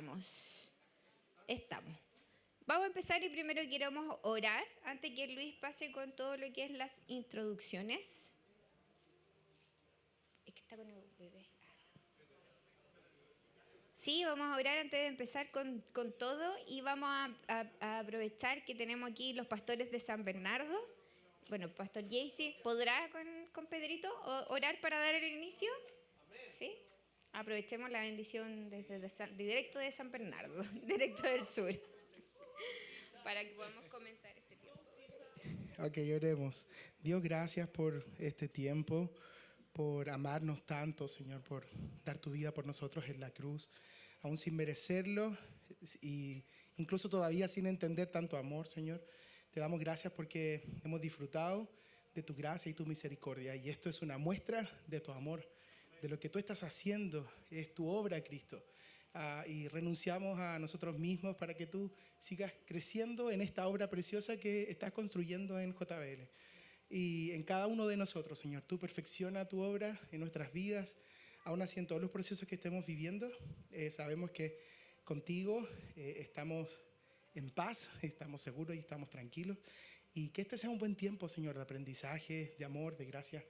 estamos. Estamos. Vamos a empezar y primero queremos orar antes que Luis pase con todo lo que es las introducciones. Es que está con el bebé. Sí, vamos a orar antes de empezar con todo y vamos a aprovechar que tenemos aquí los pastores de San Bernardo. Bueno, Pastor Jaycee, ¿podrá con Pedrito orar para dar el inicio? ¿Sí? Aprovechemos la bendición directo de San Bernardo, directo del sur, para que podamos comenzar este tiempo. Ok, oremos. Dios, gracias por este tiempo, por amarnos tanto, Señor, por dar tu vida por nosotros en la cruz, aún sin merecerlo y incluso todavía sin entender tanto amor, Señor. Te damos gracias porque hemos disfrutado de tu gracia y tu misericordia, y esto es una muestra de tu amor, de lo que tú estás haciendo, es tu obra, Cristo. Y renunciamos a nosotros mismos para que tú sigas creciendo en esta obra preciosa que estás construyendo en JBL. Y en cada uno de nosotros, Señor, tú perfecciona tu obra en nuestras vidas, aún así en todos los procesos que estemos viviendo. Sabemos que contigo estamos en paz, estamos seguros y estamos tranquilos. Y que este sea un buen tiempo, Señor, de aprendizaje, de amor, de gracia,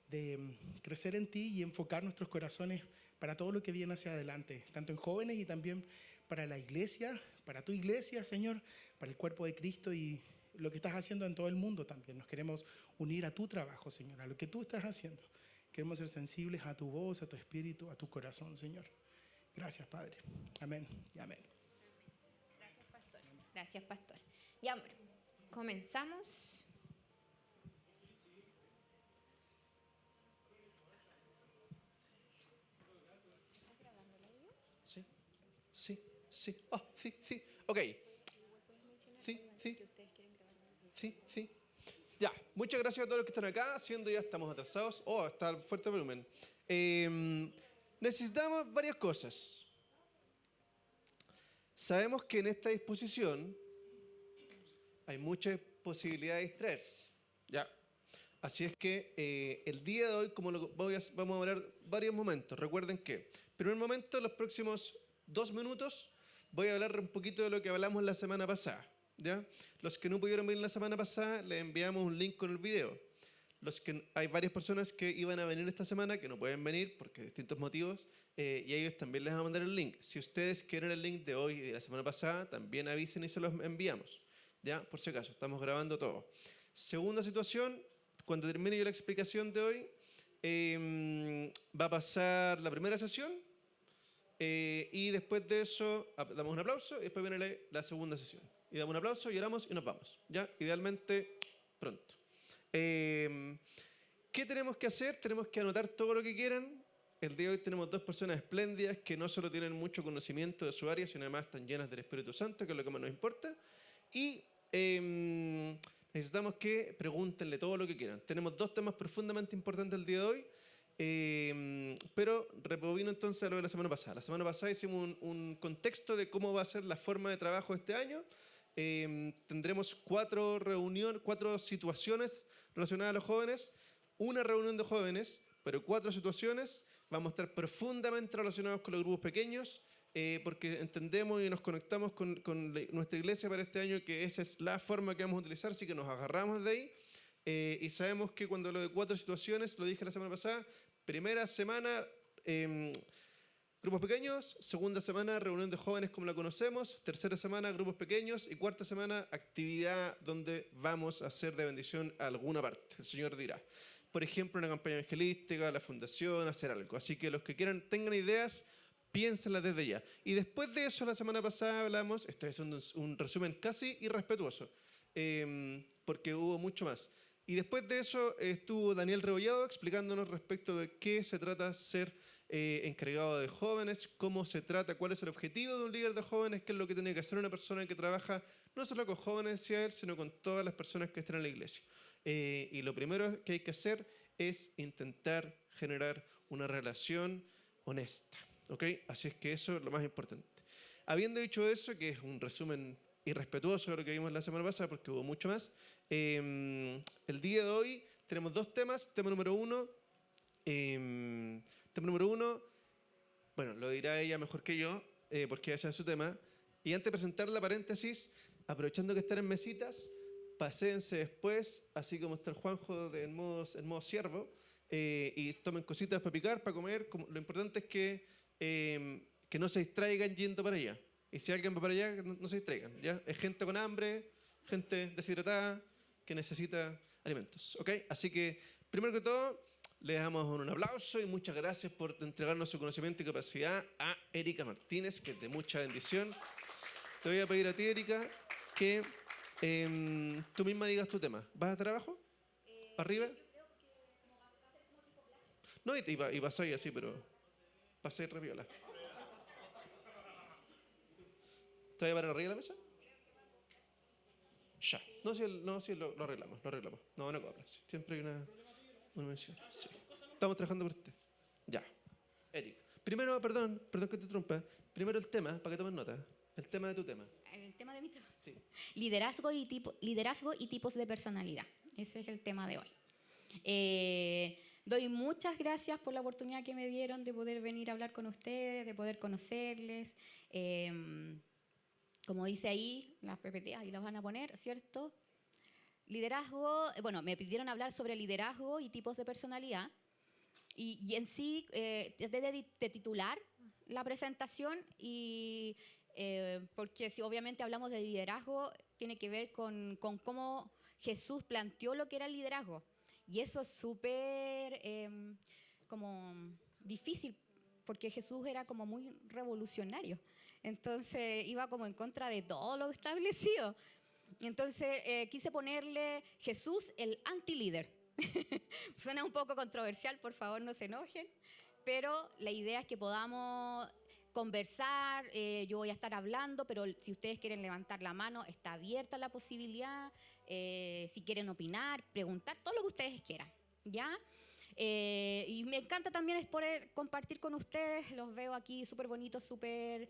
de crecer en ti y enfocar nuestros corazones para todo lo que viene hacia adelante, tanto en jóvenes y también para la iglesia, para tu iglesia, Señor, para el cuerpo de Cristo y lo que estás haciendo en todo el mundo también. Nos queremos unir a tu trabajo, Señor, a lo que tú estás haciendo. Queremos ser sensibles a tu voz, a tu espíritu, a tu corazón, Señor. Gracias, Padre. Amén y amén. Gracias, pastor. Gracias, pastor. Ya, amor, comenzamos. Sí, sí, sí. Ah, sí, sí. Ok. Sí, sí. Sí, sí. Ya, muchas gracias a todos los que están acá, siendo ya estamos atrasados. Oh, está el fuerte volumen. Necesitamos varias cosas. Sabemos que en esta disposición hay muchas posibilidades de distraerse. Ya. Así es que el día de hoy, vamos a hablar varios momentos. Recuerden que, primer momento, los próximos 2 minutos, voy a hablar un poquito de lo que hablamos la semana pasada. ¿Ya? Los que no pudieron venir la semana pasada, les enviamos un link con el video. Hay varias personas que iban a venir esta semana que no pueden venir porque de distintos motivos, y a ellos también les vamos a mandar el link. Si ustedes quieren el link de hoy y de la semana pasada, también avisen y se los enviamos. ¿Ya? Por si acaso, estamos grabando todo. Segunda situación, cuando termine yo la explicación de hoy, va a pasar la primera sesión, y después de eso damos un aplauso y después viene la segunda sesión. Y damos un aplauso, lloramos y nos vamos. ¿Ya? Idealmente pronto. ¿Qué tenemos que hacer? Tenemos que anotar todo lo que quieran. El día de hoy tenemos 2 personas espléndidas que no solo tienen mucho conocimiento de su área, sino además están llenas del Espíritu Santo, que es lo que más nos importa. Y necesitamos que pregúntenle todo lo que quieran. Tenemos 2 temas profundamente importantes el día de hoy, pero rebobino entonces a lo de la semana pasada. La semana pasada hicimos un contexto de cómo va a ser la forma de trabajo este año. Tendremos 4 situaciones relacionadas a los jóvenes, una reunión de jóvenes, pero 4 situaciones. Vamos a estar profundamente relacionados con los grupos pequeños, porque entendemos y nos conectamos con nuestra iglesia para este año, que esa es la forma que vamos a utilizar, así que nos agarramos de ahí. Y sabemos que cuando lo de 4 situaciones, lo dije la semana pasada, primera semana grupos pequeños, segunda semana reunión de jóvenes como la conocemos, tercera semana grupos pequeños y cuarta semana actividad donde vamos a hacer de bendición a alguna parte. El Señor dirá. Por ejemplo, una campaña evangelística, la fundación, hacer algo. Así que los que quieran, tengan ideas, piénsenlas desde ya. Y después de eso, la semana pasada hablamos, estoy haciendo un resumen casi irrespetuoso, porque hubo mucho más. Y después de eso estuvo Daniel Rebollado explicándonos respecto de qué se trata ser encargado de jóvenes, cómo se trata, cuál es el objetivo de un líder de jóvenes, qué es lo que tiene que hacer una persona que trabaja no solo con jóvenes, decía él, sino con todas las personas que están en la iglesia. Y lo primero que hay que hacer es intentar generar una relación honesta. ¿Ok? Así es que eso es lo más importante. Habiendo dicho eso, que es un resumen irrespetuoso de lo que vimos la semana pasada, porque hubo mucho más, el día de hoy tenemos 2 temas. Tema número uno, bueno, lo dirá ella mejor que yo, porque ese es su tema. Y antes de presentar la paréntesis, aprovechando que están en mesitas, paséense después, así como está el Juanjo en modo siervo, y tomen cositas para picar, para comer. Lo importante es que no se distraigan yendo para allá. Y si alguien va para allá, no se distraigan, ¿ya? Es gente con hambre, gente deshidratada, que necesita alimentos, ¿ok? Así que, primero que todo, le damos un aplauso y muchas gracias por entregarnos su conocimiento y capacidad a Erika Martínez, que es de mucha bendición. Te voy a pedir a ti, Erika, que tú misma digas tu tema. ¿Vas a trabajo? ¿Arriba? No, y pasáis así, pero pasáis reviola. ¿Te voy a parar arriba de la mesa? Ya. No, sí, lo arreglamos. No cobras. Siempre hay una mención. Sí. Estamos trabajando por usted. Ya. Eric. Primero, perdón que te interrumpa. Primero el tema, para que tomes nota. El tema de tu tema. El tema de mi tema. Sí. Liderazgo y tipos de personalidad. Ese es el tema de hoy. Doy muchas gracias por la oportunidad que me dieron de poder venir a hablar con ustedes, de poder conocerles. Como dice ahí, las PPT, ahí las van a poner, ¿cierto? Liderazgo, bueno, me pidieron hablar sobre liderazgo y tipos de personalidad. Y en sí, de titular la presentación, porque si obviamente hablamos de liderazgo, tiene que ver con cómo Jesús planteó lo que era el liderazgo. Y eso es súper como difícil, porque Jesús era como muy revolucionario. Entonces iba como en contra de todo lo establecido. Entonces quise ponerle Jesús el anti-líder. Suena un poco controversial, por favor no se enojen, pero la idea es que podamos conversar. Yo voy a estar hablando, pero si ustedes quieren levantar la mano, está abierta la posibilidad. Si quieren opinar, preguntar, todo lo que ustedes quieran, ¿ya? Y me encanta también es poder compartir con ustedes. Los veo aquí súper bonitos, súper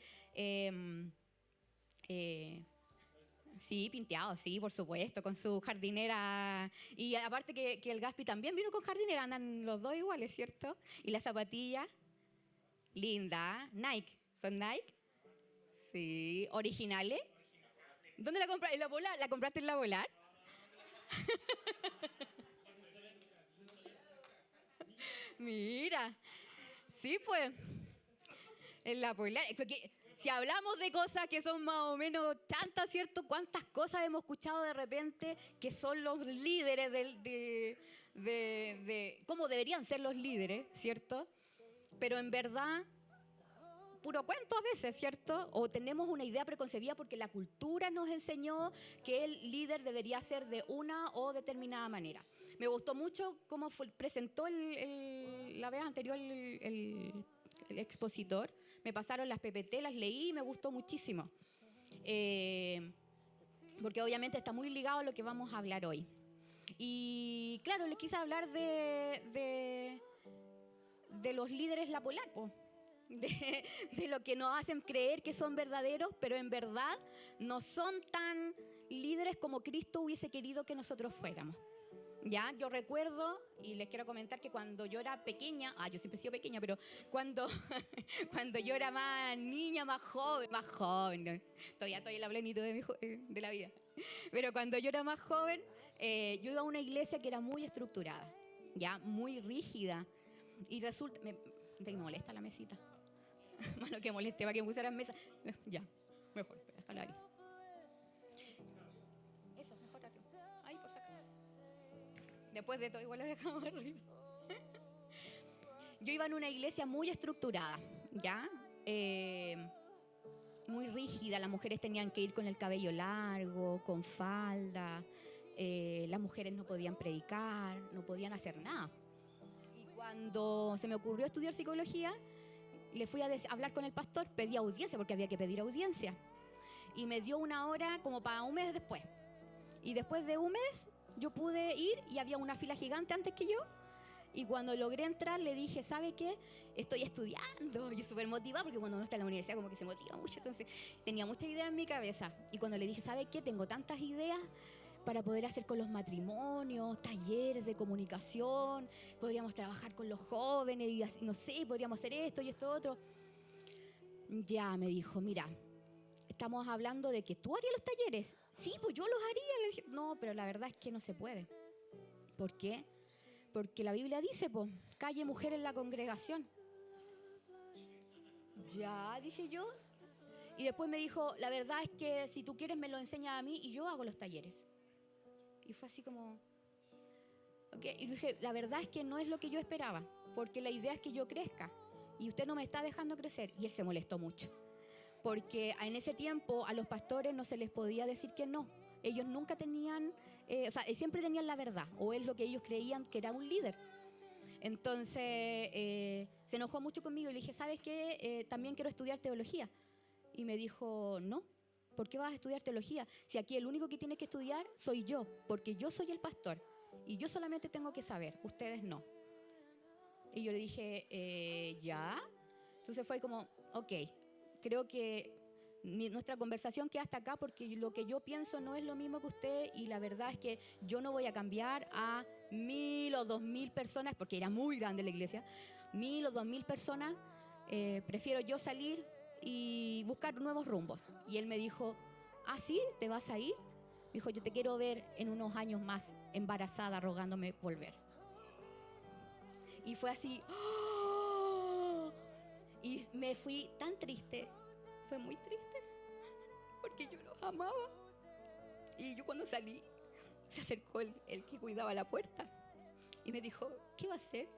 sí, pinteados, sí, por supuesto, con su jardinera. Y aparte que el Gaspi también vino con jardinera, andan los dos iguales, ¿cierto? Y las zapatillas, linda, Nike, ¿son Nike? Sí, originales. ¿Dónde la compraste? ¿En la Polar? ¿La compraste en la Polar? Mira, sí, pues, en la Polar. Porque si hablamos de cosas que son más o menos chantas, ¿cierto? ¿Cuántas cosas hemos escuchado de repente que son los líderes de cómo deberían ser los líderes, ¿cierto? Pero en verdad, puro cuento a veces, ¿cierto? O tenemos una idea preconcebida porque la cultura nos enseñó que el líder debería ser de una o determinada manera. Me gustó mucho cómo presentó la vez anterior el expositor. Me pasaron las PPT, las leí y me gustó muchísimo. Porque obviamente está muy ligado a lo que vamos a hablar hoy. Y claro, les quise hablar de los líderes La Polar, po. De lo que nos hacen creer que son verdaderos, pero en verdad no son tan líderes como Cristo hubiese querido que nosotros fuéramos. Ya, yo recuerdo y les quiero comentar que cuando yo era pequeña, yo siempre he sido pequeña, pero cuando yo era más niña, más joven, todavía estoy en la plenitud de la vida, pero cuando yo era más joven, yo iba a una iglesia que era muy estructurada, ya, muy rígida, y resulta, me molesta la mesita, malo que moleste, para que me pusieran mesa, ya, mejor, déjala ahí. Después de todo, igual lo dejamos arriba. Yo iba en una iglesia muy estructurada, ¿ya? Muy rígida. Las mujeres tenían que ir con el cabello largo, con falda. Las mujeres no podían predicar, no podían hacer nada. Y cuando se me ocurrió estudiar psicología, le fui a hablar con el pastor, pedí audiencia, porque había que pedir audiencia. Y me dio una hora como para un mes después. Y después de un mes, yo pude ir y había una fila gigante antes que yo. Y cuando logré entrar, le dije, ¿sabe qué? Estoy estudiando. Yo súper motivada, porque cuando uno está en la universidad como que se motiva mucho. Entonces, tenía muchas ideas en mi cabeza. Y cuando le dije, ¿sabe qué? Tengo tantas ideas para poder hacer con los matrimonios, talleres de comunicación. Podríamos trabajar con los jóvenes y así, no sé, podríamos hacer esto y esto otro. Ya, me dijo, mira, estamos hablando de que tú harías los talleres. Sí, pues yo los haría. Le dije, no, pero la verdad es que no se puede. ¿Por qué? Porque la Biblia dice, pues, calle mujer en la congregación. Ya, dije yo. Y después me dijo, la verdad es que si tú quieres me lo enseñas a mí y yo hago los talleres. Y fue así como, ok. Y le dije, la verdad es que no es lo que yo esperaba, porque la idea es que yo crezca y usted no me está dejando crecer. Y él se molestó mucho, porque en ese tiempo a los pastores no se les podía decir que no. Ellos nunca tenían, siempre tenían la verdad, o es lo que ellos creían que era un líder. Entonces se enojó mucho conmigo y le dije, ¿sabes qué? También quiero estudiar teología. Y me dijo, no, ¿por qué vas a estudiar teología? Si aquí el único que tiene que estudiar soy yo, porque yo soy el pastor y yo solamente tengo que saber, ustedes no. Y yo le dije, ¿ya? Entonces fue como, ok, creo que nuestra conversación queda hasta acá porque lo que yo pienso no es lo mismo que usted y la verdad es que yo no voy a cambiar a 1.000 o 2.000 personas, porque era muy grande la iglesia, 1.000 o 2.000 personas, prefiero yo salir y buscar nuevos rumbos. Y él me dijo, ¿ah, sí? ¿Te vas a ir? Me dijo, yo te quiero ver en unos años más embarazada rogándome volver. Y fue así, ¡oh! Y me fui tan triste, fue muy triste, porque yo los amaba. Y yo cuando salí, se acercó el que cuidaba la puerta y me dijo, ¿qué va a hacer?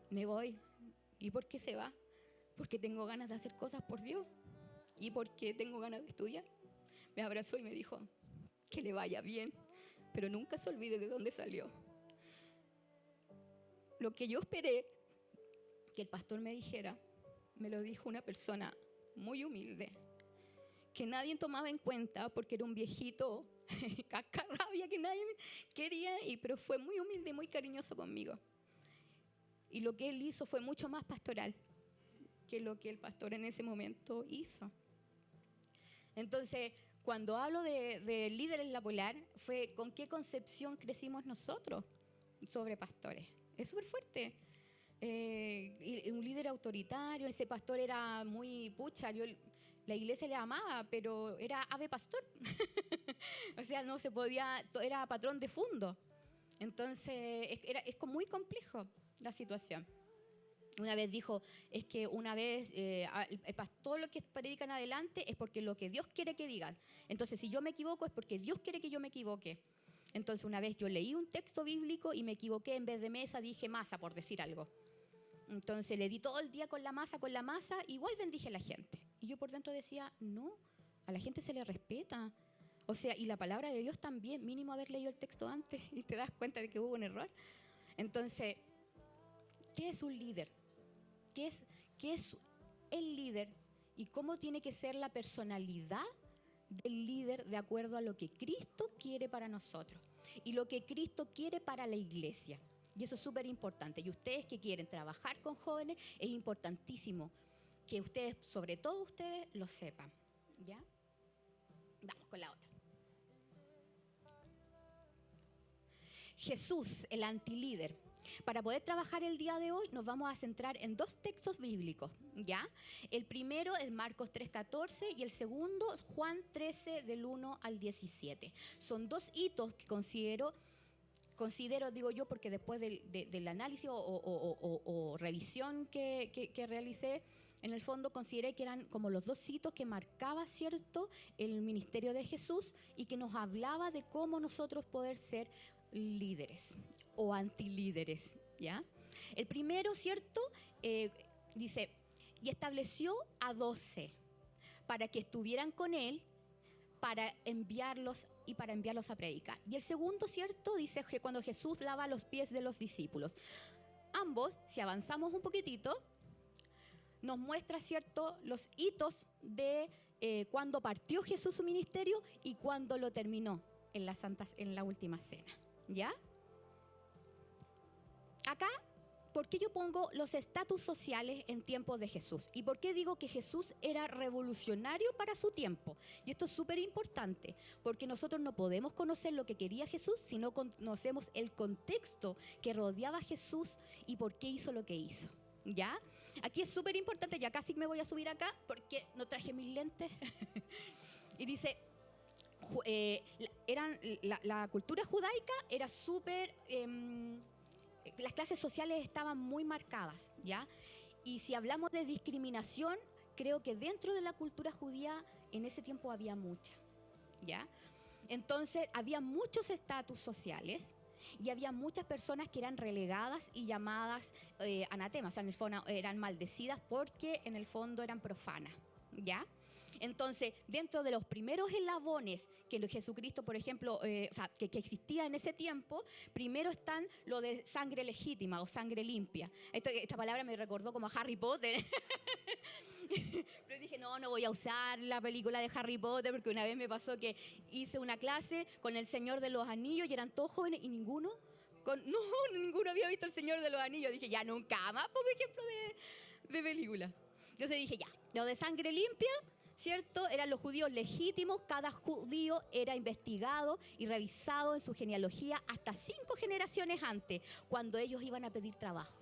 Me voy. ¿Y por qué se va? Porque tengo ganas de hacer cosas por Dios y porque tengo ganas de estudiar. Me abrazó y me dijo, que le vaya bien, pero nunca se olvide de dónde salió. Lo que yo esperé que el pastor me dijera, me lo dijo una persona muy humilde, que nadie tomaba en cuenta porque era un viejito cascarrabia que nadie quería, pero fue muy humilde y muy cariñoso conmigo. Y lo que él hizo fue mucho más pastoral que lo que el pastor en ese momento hizo. Entonces, cuando hablo de líderes La Polar, fue con qué concepción crecimos nosotros sobre pastores. Es súper fuerte. Un líder autoritario, ese pastor era muy pucha, la iglesia le amaba, pero era ave pastor. O sea, no se podía, era patrón de fundo. Entonces, es muy complejo la situación. Una vez dijo, es que una vez, todo lo que predican adelante es porque lo que Dios quiere que digan. Entonces, si yo me equivoco es porque Dios quiere que yo me equivoque. Entonces, una vez yo leí un texto bíblico y me equivoqué, en vez de mesa dije masa, por decir algo. Entonces, le di todo el día con la masa, igual bendije a la gente. Y yo por dentro decía, no, a la gente se le respeta. O sea, y la palabra de Dios también, mínimo haber leído el texto antes y te das cuenta de que hubo un error. Entonces, ¿qué es un líder? ¿Qué es el líder y cómo tiene que ser la personalidad del líder de acuerdo a lo que Cristo quiere para nosotros y lo que Cristo quiere para la iglesia? Y eso es súper importante. Y ustedes que quieren trabajar con jóvenes, es importantísimo que ustedes, sobre todo ustedes, lo sepan. ¿Ya? Vamos con la otra. Jesús, el antilíder. Para poder trabajar el día de hoy nos vamos a centrar en dos textos bíblicos, ¿ya? El primero es Marcos 3:14 y el segundo Juan 13 del 1 al 17. Son dos hitos que considero, digo yo, porque después del análisis o revisión que realicé, en el fondo consideré que eran como los dos hitos que marcaba, ¿cierto?, el ministerio de Jesús y que nos hablaba de cómo nosotros poder ser líderes o antilíderes, ¿ya? El primero, ¿cierto? Dice, y estableció a 12 para que estuvieran con él, para enviarlos a predicar. Y el segundo, ¿cierto? Dice que cuando Jesús lava los pies de los discípulos. Ambos, si avanzamos un poquitito, nos muestra, ¿cierto?, los hitos de cuando partió Jesús su ministerio y cuando lo terminó en la última cena. ¿Ya? Acá, ¿por qué yo pongo los estatus sociales en tiempos de Jesús? ¿Y por qué digo que Jesús era revolucionario para su tiempo? Y esto es súper importante, porque nosotros no podemos conocer lo que quería Jesús si no conocemos el contexto que rodeaba a Jesús y por qué hizo lo que hizo. ¿Ya? Aquí es súper importante, ya casi me voy a subir acá porque no traje mis lentes. Y dice, la cultura judaica era súper, las clases sociales estaban muy marcadas, ¿ya? Y si hablamos de discriminación, creo que dentro de la cultura judía en ese tiempo había mucha, ¿ya? Entonces había muchos estatus sociales y había muchas personas que eran relegadas y llamadas anatemas, o sea, en el fondo eran maldecidas porque en el fondo eran profanas, ¿ya? Entonces, dentro de los primeros eslabones que Jesucristo, por ejemplo, o sea, que existía en ese tiempo, primero están lo de sangre legítima o sangre limpia. Esta palabra me recordó como a Harry Potter. Pero dije, no voy a usar la película de Harry Potter porque una vez me pasó que hice una clase con el Señor de los Anillos y eran todos jóvenes y ninguno había visto el Señor de los Anillos. Dije, ya nunca más pongo ejemplo de película. Entonces dije, ya, lo de sangre limpia, ¿cierto? Eran los judíos legítimos, cada judío era investigado y revisado en su genealogía hasta 5 generaciones antes, cuando ellos iban a pedir trabajo.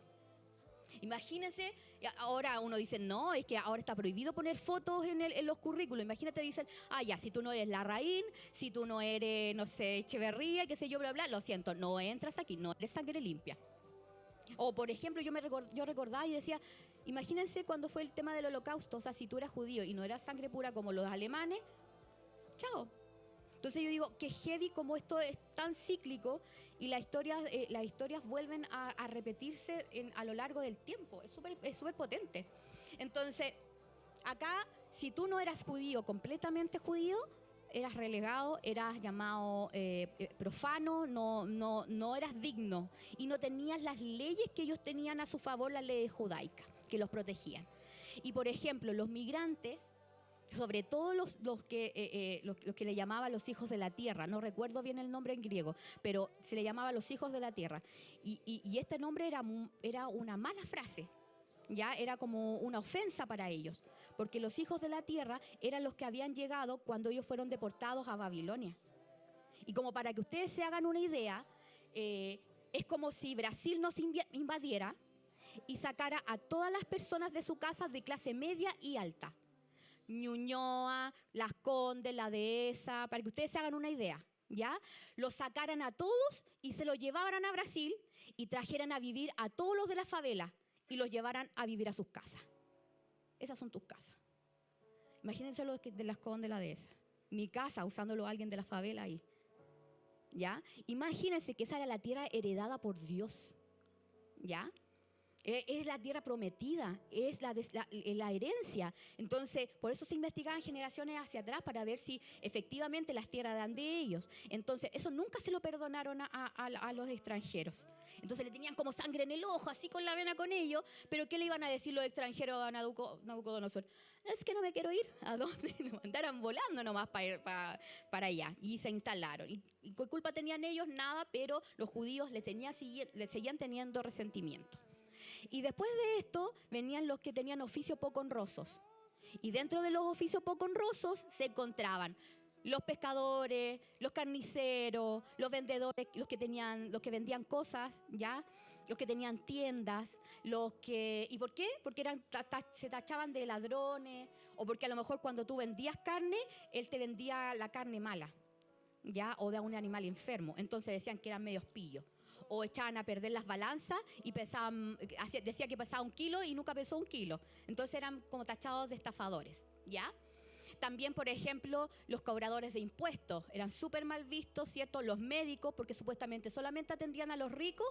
Imagínense, ahora uno dice, no, es que ahora está prohibido poner fotos en los currículos. Imagínate, dicen, ya, si tú no eres Larraín, si tú no eres, no sé, Echeverría, qué sé yo, bla, bla, lo siento, no entras aquí, no eres sangre limpia. O, por ejemplo, yo recordaba y decía, imagínense cuando fue el tema del holocausto, o sea, si tú eras judío y no eras sangre pura como los alemanes, chao. Entonces yo digo, que heavy como esto es tan cíclico y las historias vuelven a repetirse a lo largo del tiempo. Es súper potente. Entonces, acá, si tú no eras judío, completamente judío, eras relegado, eras llamado profano, no eras digno y no tenías las leyes que ellos tenían a su favor, las leyes judaicas, que los protegían. Y, por ejemplo, los migrantes, sobre todo los que le llamaban los hijos de la tierra, no recuerdo bien el nombre en griego, pero se le llamaba los hijos de la tierra. Y este nombre era una mala frase, ya era como una ofensa para ellos, porque los hijos de la tierra eran los que habían llegado cuando ellos fueron deportados a Babilonia. Y como para que ustedes se hagan una idea, es como si Brasil nos invadiera y sacara a todas las personas de su casa de clase media y alta. Ñuñoa, Las Condes, La Dehesa, para que ustedes se hagan una idea, ¿ya? Los sacaran a todos y se los llevaran a Brasil y trajeran a vivir a todos los de la favela y los llevaran a vivir a sus casas. Esas son tus casas. Imagínense los de Las Condes, La Dehesa. Mi casa, usándolo alguien de la favela ahí, ¿ya? Imagínense que esa era la tierra heredada por Dios, ¿ya? Es la tierra prometida, es la herencia. Entonces, por eso se investigaban generaciones hacia atrás para ver si efectivamente las tierras eran de ellos. Entonces, eso nunca se lo perdonaron a los extranjeros. Entonces, le tenían como sangre en el ojo, así con la vena con ellos. Pero, ¿qué le iban a decir los extranjeros a Nabucodonosor? Es que no me quiero ir. ¿A dónde? Lo mandaron volando nomás para allá. Y se instalaron. ¿Y qué culpa tenían ellos? Nada, pero los judíos le seguían teniendo resentimiento. Y después de esto venían los que tenían oficios poco honrosos. Y dentro de los oficios poco honrosos se encontraban los pescadores, los carniceros, los vendedores, los que vendían cosas, ¿ya? Los que tenían tiendas, ¿y por qué? Porque se tachaban de ladrones, o porque a lo mejor cuando tú vendías carne, él te vendía la carne mala, ¿ya? O de un animal enfermo. Entonces decían que eran medios pillos. O echaban a perder las balanzas y decía que pesaba 1 kilo y nunca pesó 1 kilo. Entonces eran como tachados de estafadores, ¿ya? También, por ejemplo, los cobradores de impuestos eran súper mal vistos, ¿cierto? Los médicos, porque supuestamente solamente atendían a los ricos,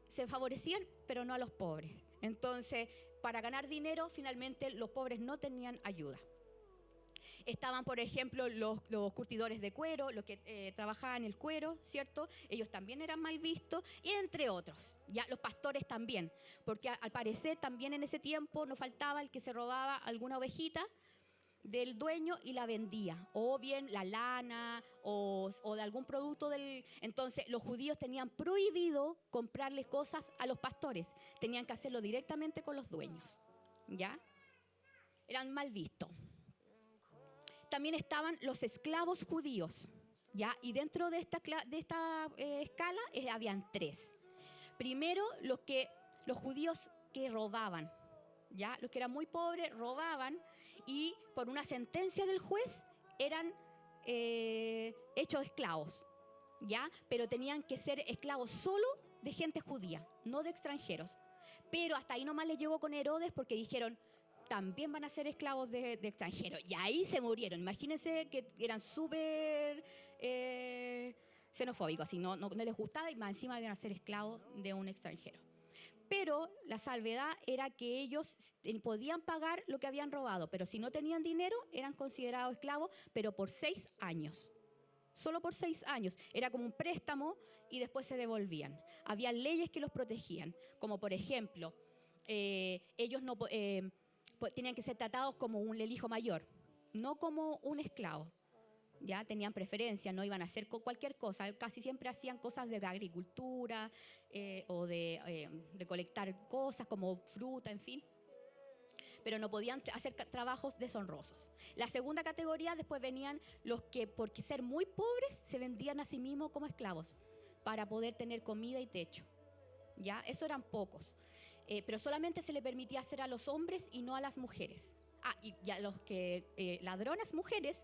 se favorecían, pero no a los pobres. Entonces, para ganar dinero, finalmente los pobres no tenían ayuda. Estaban, por ejemplo, los curtidores de cuero, los que trabajaban el cuero, ¿cierto? Ellos también eran mal vistos, y entre otros. Ya los pastores también, porque al parecer también en ese tiempo no faltaba el que se robaba alguna ovejita del dueño y la vendía, o bien la lana o de algún producto Entonces los judíos tenían prohibido comprarle cosas a los pastores, tenían que hacerlo directamente con los dueños, ¿ya? Eran mal vistos. También estaban los esclavos judíos, ¿ya? Y dentro de esta escala habían 3. Primero, los judíos que robaban, ¿ya? Los que eran muy pobres robaban y por una sentencia del juez eran hechos esclavos, ¿ya? Pero tenían que ser esclavos solo de gente judía, no de extranjeros. Pero hasta ahí nomás les llegó con Herodes porque dijeron, también van a ser esclavos de extranjeros. Y ahí se murieron. Imagínense que eran súper xenofóbicos, así no les gustaba y más encima iban a ser esclavos de un extranjero. Pero la salvedad era que ellos podían pagar lo que habían robado, pero si no tenían dinero eran considerados esclavos, pero por 6 años. Solo por 6 años. Era como un préstamo y después se devolvían. Había leyes que los protegían, como por ejemplo, ellos no tenían que ser tratados como el hijo mayor, no como un esclavo. Ya tenían preferencia, no iban a hacer cualquier cosa, casi siempre hacían cosas de agricultura o de recolectar cosas como fruta, en fin, pero no podían hacer trabajos deshonrosos. La segunda categoría después venían los que por ser muy pobres se vendían a sí mismos como esclavos para poder tener comida y techo. ¿Ya? Eso eran pocos, pero solamente se le permitía hacer a los hombres y no a las mujeres. Y a los que ladronas mujeres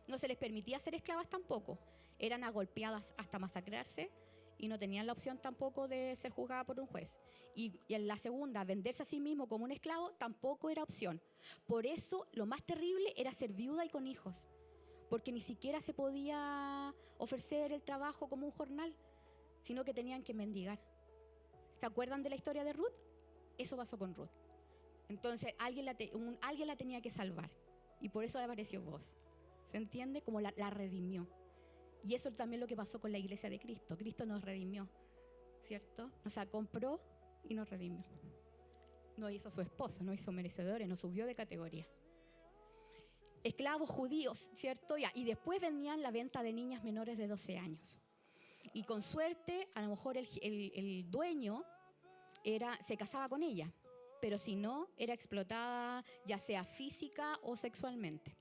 no se les permitía ser esclavas tampoco. Eran agolpeadas hasta masacrarse y no tenían la opción tampoco de ser juzgadas por un juez. Y en la segunda, venderse a sí mismo como un esclavo tampoco era opción. Por eso lo más terrible era ser viuda y con hijos, porque ni siquiera se podía ofrecer el trabajo como un jornal, sino que tenían que mendigar. ¿Se acuerdan de la historia de Ruth? Eso pasó con Ruth. Entonces alguien la tenía que salvar y por eso le apareció Boaz. ¿Se entiende? Como la redimió. Y eso también es lo que pasó con la iglesia de Cristo. Cristo nos redimió, ¿cierto? Nos compró y nos redimió. Nos hizo su esposo, nos hizo merecedores, nos subió de categoría. Esclavos judíos, ¿cierto? Y después venían la venta de niñas menores de 12 años. Y con suerte, a lo mejor el dueño se casaba con ella, pero si no, era explotada ya sea física o sexualmente.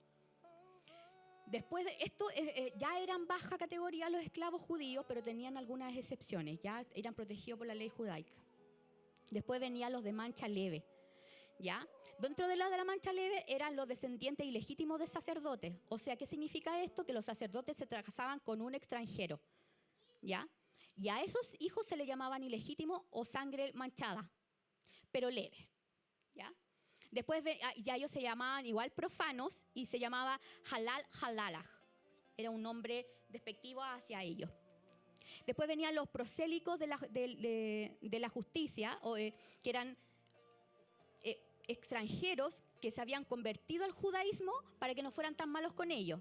Después de esto, ya eran baja categoría los esclavos judíos, pero tenían algunas excepciones, ya eran protegidos por la ley judaica. Después venían los de mancha leve, ¿ya? Dentro de los de la mancha leve eran los descendientes ilegítimos de sacerdotes. O sea, ¿qué significa esto? Que los sacerdotes se casaban con un extranjero, ¿ya? Y a esos hijos se le llamaban ilegítimos o sangre manchada, pero leve, ¿ya? Después ya ellos se llamaban igual profanos y se llamaba halal halalaj. Era un nombre despectivo hacia ellos. Después venían los prosélicos de la justicia, que eran extranjeros que se habían convertido al judaísmo para que no fueran tan malos con ellos.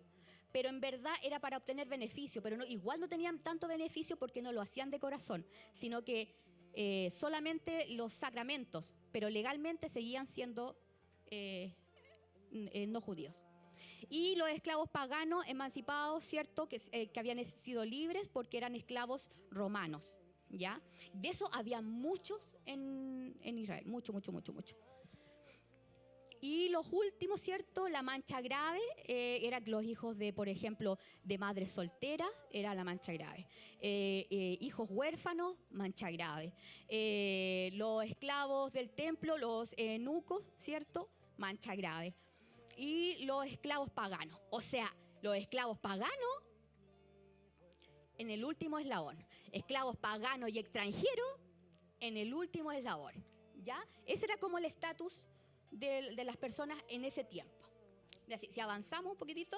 Pero en verdad era para obtener beneficio, pero igual no tenían tanto beneficio porque no lo hacían de corazón, sino que solamente los sacramentos, pero legalmente seguían siendo no judíos. Y los esclavos paganos emancipados, ¿cierto? Que habían sido libres porque eran esclavos romanos, ¿ya? De eso había muchos en Israel, mucho. Y los últimos, ¿cierto? La mancha grave, eran los hijos de, por ejemplo, de madres solteras, era la mancha grave. Hijos huérfanos, mancha grave. Los esclavos del templo, los eunucos, ¿cierto? Mancha grave. Y los esclavos paganos. O sea, los esclavos paganos en el último eslabón. Esclavos paganos y extranjeros en el último eslabón, ¿ya? Ese era como el estatus de las personas en ese tiempo. Así, si avanzamos un poquitito,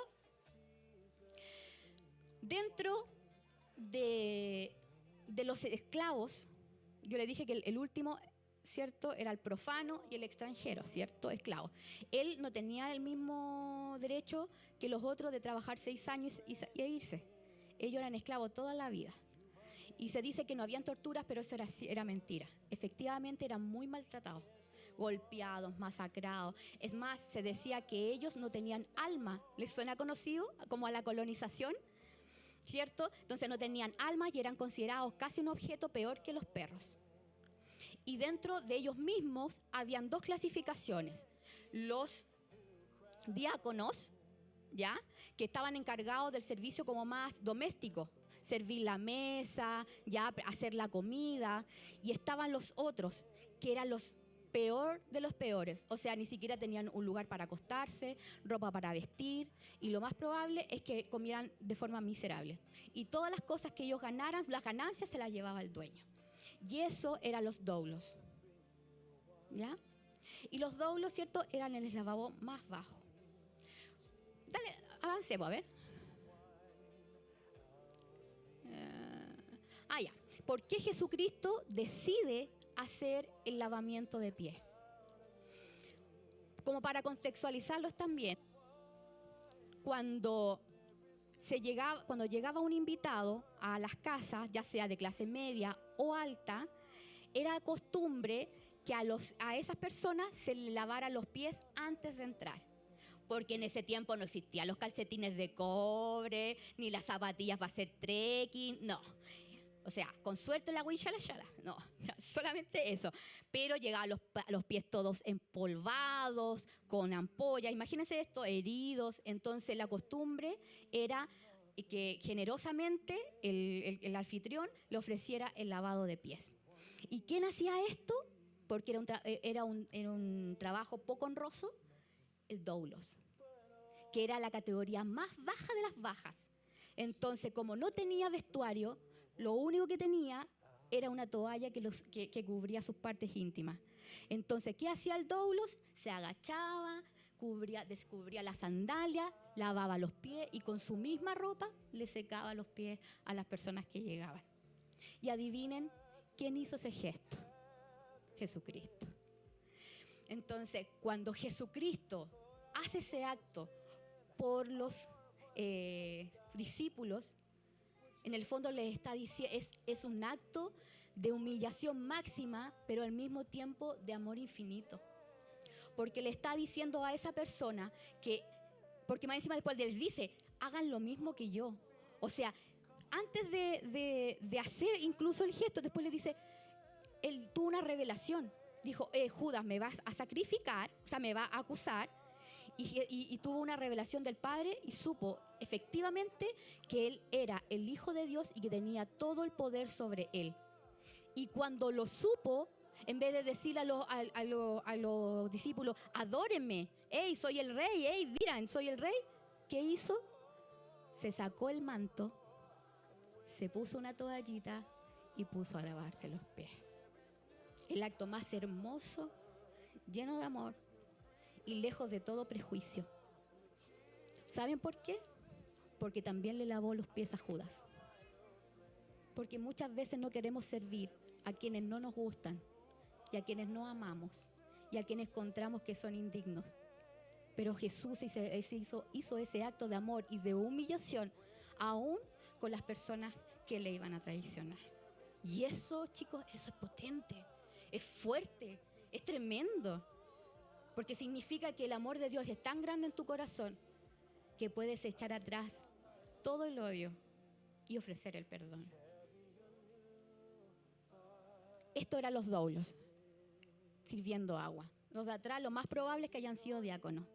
dentro de los esclavos, yo le dije que el último, ¿cierto? Era el profano y el extranjero, ¿cierto? Esclavo. Él no tenía el mismo derecho que los otros de trabajar 6 años y irse. Ellos eran esclavos toda la vida. Y se dice que no habían torturas, pero eso era mentira. Efectivamente eran muy maltratados, golpeados, masacrados. Es más, se decía que ellos no tenían alma. ¿Les suena conocido como a la colonización? ¿Cierto? Entonces no tenían alma y eran considerados casi un objeto peor que los perros. Y dentro de ellos mismos habían 2 clasificaciones. Los diáconos, ¿ya? Que estaban encargados del servicio como más doméstico, servir la mesa, ya hacer la comida. Y estaban los otros, que eran los peor de los peores. O sea, ni siquiera tenían un lugar para acostarse, ropa para vestir, y lo más probable es que comieran de forma miserable. Y todas las cosas que ellos ganaran, las ganancias se las llevaba el dueño. Y eso eran los doulos. ¿Ya? Y los doulos, ¿cierto?, eran el eslavabo más bajo. Dale, avancemos, a ver. Ya. ¿Por qué Jesucristo decide hacer el lavamiento de pies? Como para contextualizarlos también, cuando llegaba un invitado a las casas, ya sea de clase media o alta, era costumbre que a esas personas se les lavaran los pies antes de entrar. Porque en ese tiempo no existían los calcetines de cobre, ni las zapatillas para hacer trekking, no. O sea, con suerte la guinchala, no, solamente eso. Pero llegaban los pies todos empolvados, con ampollas. Imagínense esto, heridos. Entonces la costumbre era que generosamente el anfitrión le ofreciera el lavado de pies. ¿Y quién hacía esto? Porque era un trabajo poco honroso, el doulos, que era la categoría más baja de las bajas. Entonces, como no tenía vestuario, lo único que tenía era una toalla que cubría sus partes íntimas. Entonces, ¿qué hacía el doulos? Se agachaba, descubría las sandalias, lavaba los pies y con su misma ropa le secaba los pies a las personas que llegaban. Y adivinen, ¿quién hizo ese gesto? Jesucristo. Entonces, cuando Jesucristo hace ese acto por los discípulos, en el fondo les está diciendo, es un acto de humillación máxima, pero al mismo tiempo de amor infinito. Porque le está diciendo a esa persona porque más encima después les dice, hagan lo mismo que yo. O sea, antes de hacer incluso el gesto, después le dice, él tuvo una revelación. Dijo, Judas, me vas a sacrificar, o sea, me va a acusar. Y tuvo una revelación del Padre y supo efectivamente que Él era el Hijo de Dios y que tenía todo el poder sobre Él. Y cuando lo supo, en vez de decirle a los discípulos, adórenme, hey, soy el rey, hey, miren, soy el rey, ¿qué hizo? Se sacó el manto, se puso una toallita y puso a lavarse los pies. El acto más hermoso, lleno de amor y lejos de todo prejuicio. ¿Saben por qué? Porque también le lavó los pies a Judas. Porque muchas veces no queremos servir a quienes no nos gustan y a quienes no amamos y a quienes encontramos que son indignos. Pero Jesús hizo ese acto de amor y de humillación aún con las personas que le iban a traicionar. Y eso, chicos, eso es potente, es fuerte, es tremendo. Porque significa que el amor de Dios es tan grande en tu corazón que puedes echar atrás todo el odio y ofrecer el perdón. Esto eran los doulos, sirviendo agua. Los de atrás, lo más probable es que hayan sido diáconos.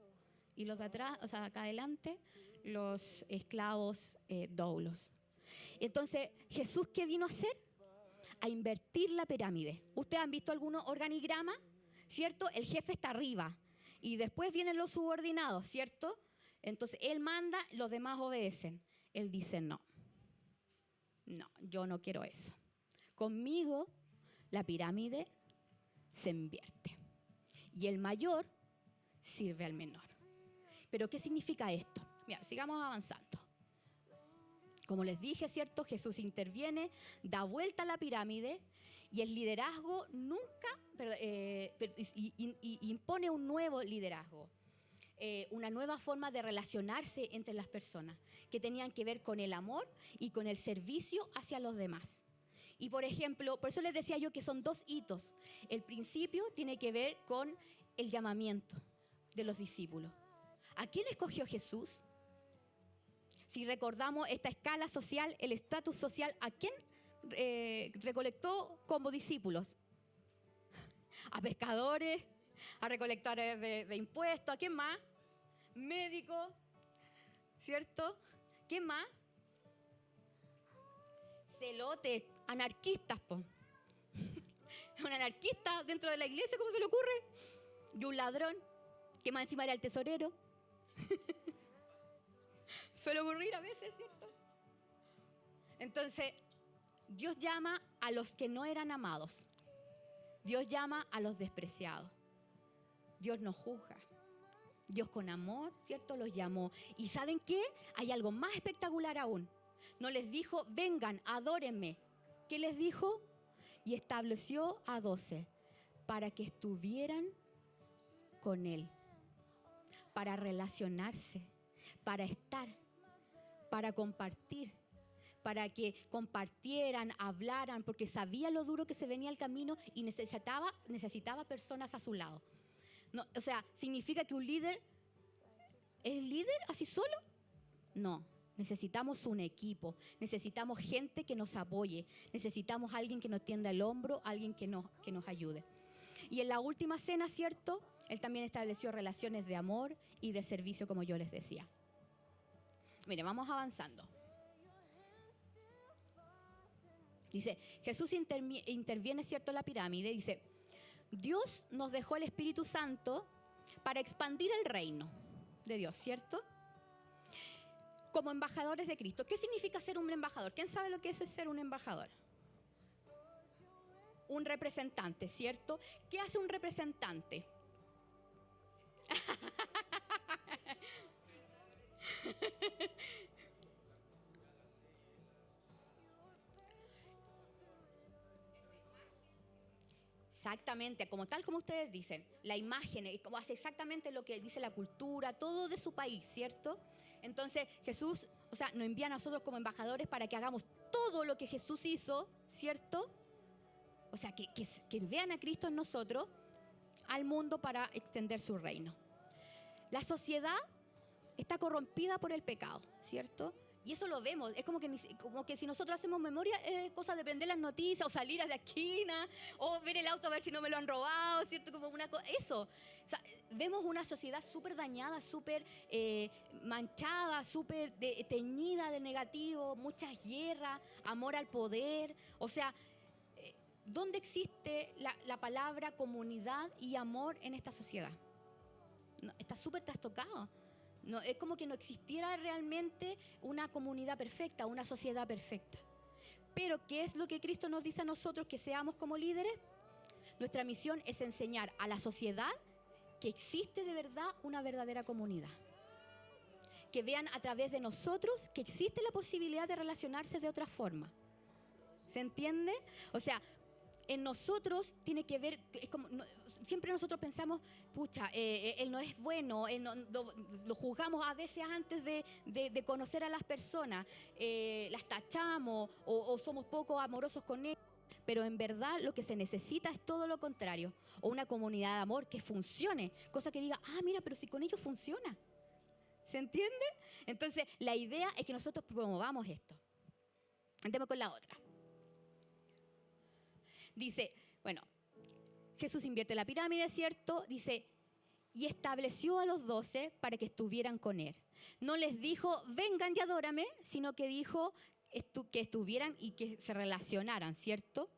Y los de atrás, o sea, acá adelante, los esclavos doulos. Entonces, ¿Jesús qué vino a hacer? A invertir la pirámide. ¿Ustedes han visto algún organigrama? ¿Cierto? El jefe está arriba y después vienen los subordinados, ¿cierto? Entonces, él manda, los demás obedecen. Él dice, no, yo no quiero eso. Conmigo, la pirámide se invierte. Y el mayor sirve al menor. ¿Pero qué significa esto? Mira, sigamos avanzando. Como les dije, ¿cierto? Jesús interviene, da vuelta a la pirámide y el liderazgo impone un nuevo liderazgo. Una nueva forma de relacionarse entre las personas que tenían que ver con el amor y con el servicio hacia los demás. Y por ejemplo, por eso les decía yo que son dos hitos. El principio tiene que ver con el llamamiento de los discípulos. ¿A quién escogió Jesús? Si recordamos esta escala social, el estatus social, ¿a quién recolectó como discípulos? A pescadores, a recolectores de impuestos, ¿a quién más? Médicos, ¿cierto? ¿Quién más? Celotes, anarquistas, po. un anarquista dentro de la iglesia, ¿cómo se le ocurre? Y un ladrón, que más encima era el tesorero. Suele ocurrir a veces, ¿cierto? Entonces, Dios llama a los que no eran amados. Dios llama a los despreciados. Dios no juzga. Dios con amor, ¿cierto? Los llamó. ¿Y saben qué? Hay algo más espectacular aún. No les dijo, vengan, adórenme. ¿Qué les dijo? Y estableció a 12 para que estuvieran con Él, para relacionarse, para estar, para compartir, para que compartieran, hablaran, porque sabía lo duro que se venía el camino y necesitaba personas a su lado. No, o sea, ¿significa que un líder es líder así solo? No, necesitamos un equipo, necesitamos gente que nos apoye, necesitamos alguien que nos tienda el hombro, alguien que nos ayude. Y en la última cena, ¿cierto? Él también estableció relaciones de amor y de servicio, como yo les decía. Mire, vamos avanzando. Dice, Jesús interviene, ¿cierto?, en la pirámide. Dice, Dios nos dejó el Espíritu Santo para expandir el reino de Dios, ¿cierto? Como embajadores de Cristo. ¿Qué significa ser un embajador? ¿Quién sabe lo que es ser un embajador? Un representante, ¿cierto? ¿Qué hace un representante? Exactamente, tal como ustedes dicen, la imagen, hace exactamente lo que dice la cultura, todo de su país, ¿cierto? Entonces Jesús, nos envía a nosotros como embajadores para que hagamos todo lo que Jesús hizo, ¿cierto? O sea, que vean a Cristo en nosotros, al mundo para extender su reino. La sociedad está corrompida por el pecado, ¿cierto? Y eso lo vemos, es como que si nosotros hacemos memoria, es cosa de prender las noticias o salir a la esquina o ver el auto a ver si no me lo han robado, ¿cierto? Como una cosa, eso. O sea, vemos una sociedad súper dañada, súper manchada, súper teñida de negativo, muchas guerras, amor al poder. O sea, ¿dónde existe la palabra comunidad y amor en esta sociedad? No, está súper trastocado. No, es como que no existiera realmente una comunidad perfecta, una sociedad perfecta. Pero, ¿qué es lo que Cristo nos dice a nosotros que seamos como líderes? Nuestra misión es enseñar a la sociedad que existe de verdad una verdadera comunidad. Que vean a través de nosotros que existe la posibilidad de relacionarse de otra forma. ¿Se entiende? O sea, en nosotros tiene que ver, siempre nosotros pensamos, pucha, él no es bueno, lo juzgamos a veces antes de conocer a las personas, las tachamos o somos poco amorosos con ellos, pero en verdad lo que se necesita es todo lo contrario, o una comunidad de amor que funcione, cosa que diga, mira, pero si con ellos funciona, ¿se entiende? Entonces la idea es que nosotros promovamos esto. Andemos con la otra. Dice, Jesús invierte la pirámide, ¿cierto? Dice, y estableció a los 12 para que estuvieran con Él. No les dijo, vengan y adórame, sino que dijo que estuvieran y que se relacionaran, ¿cierto?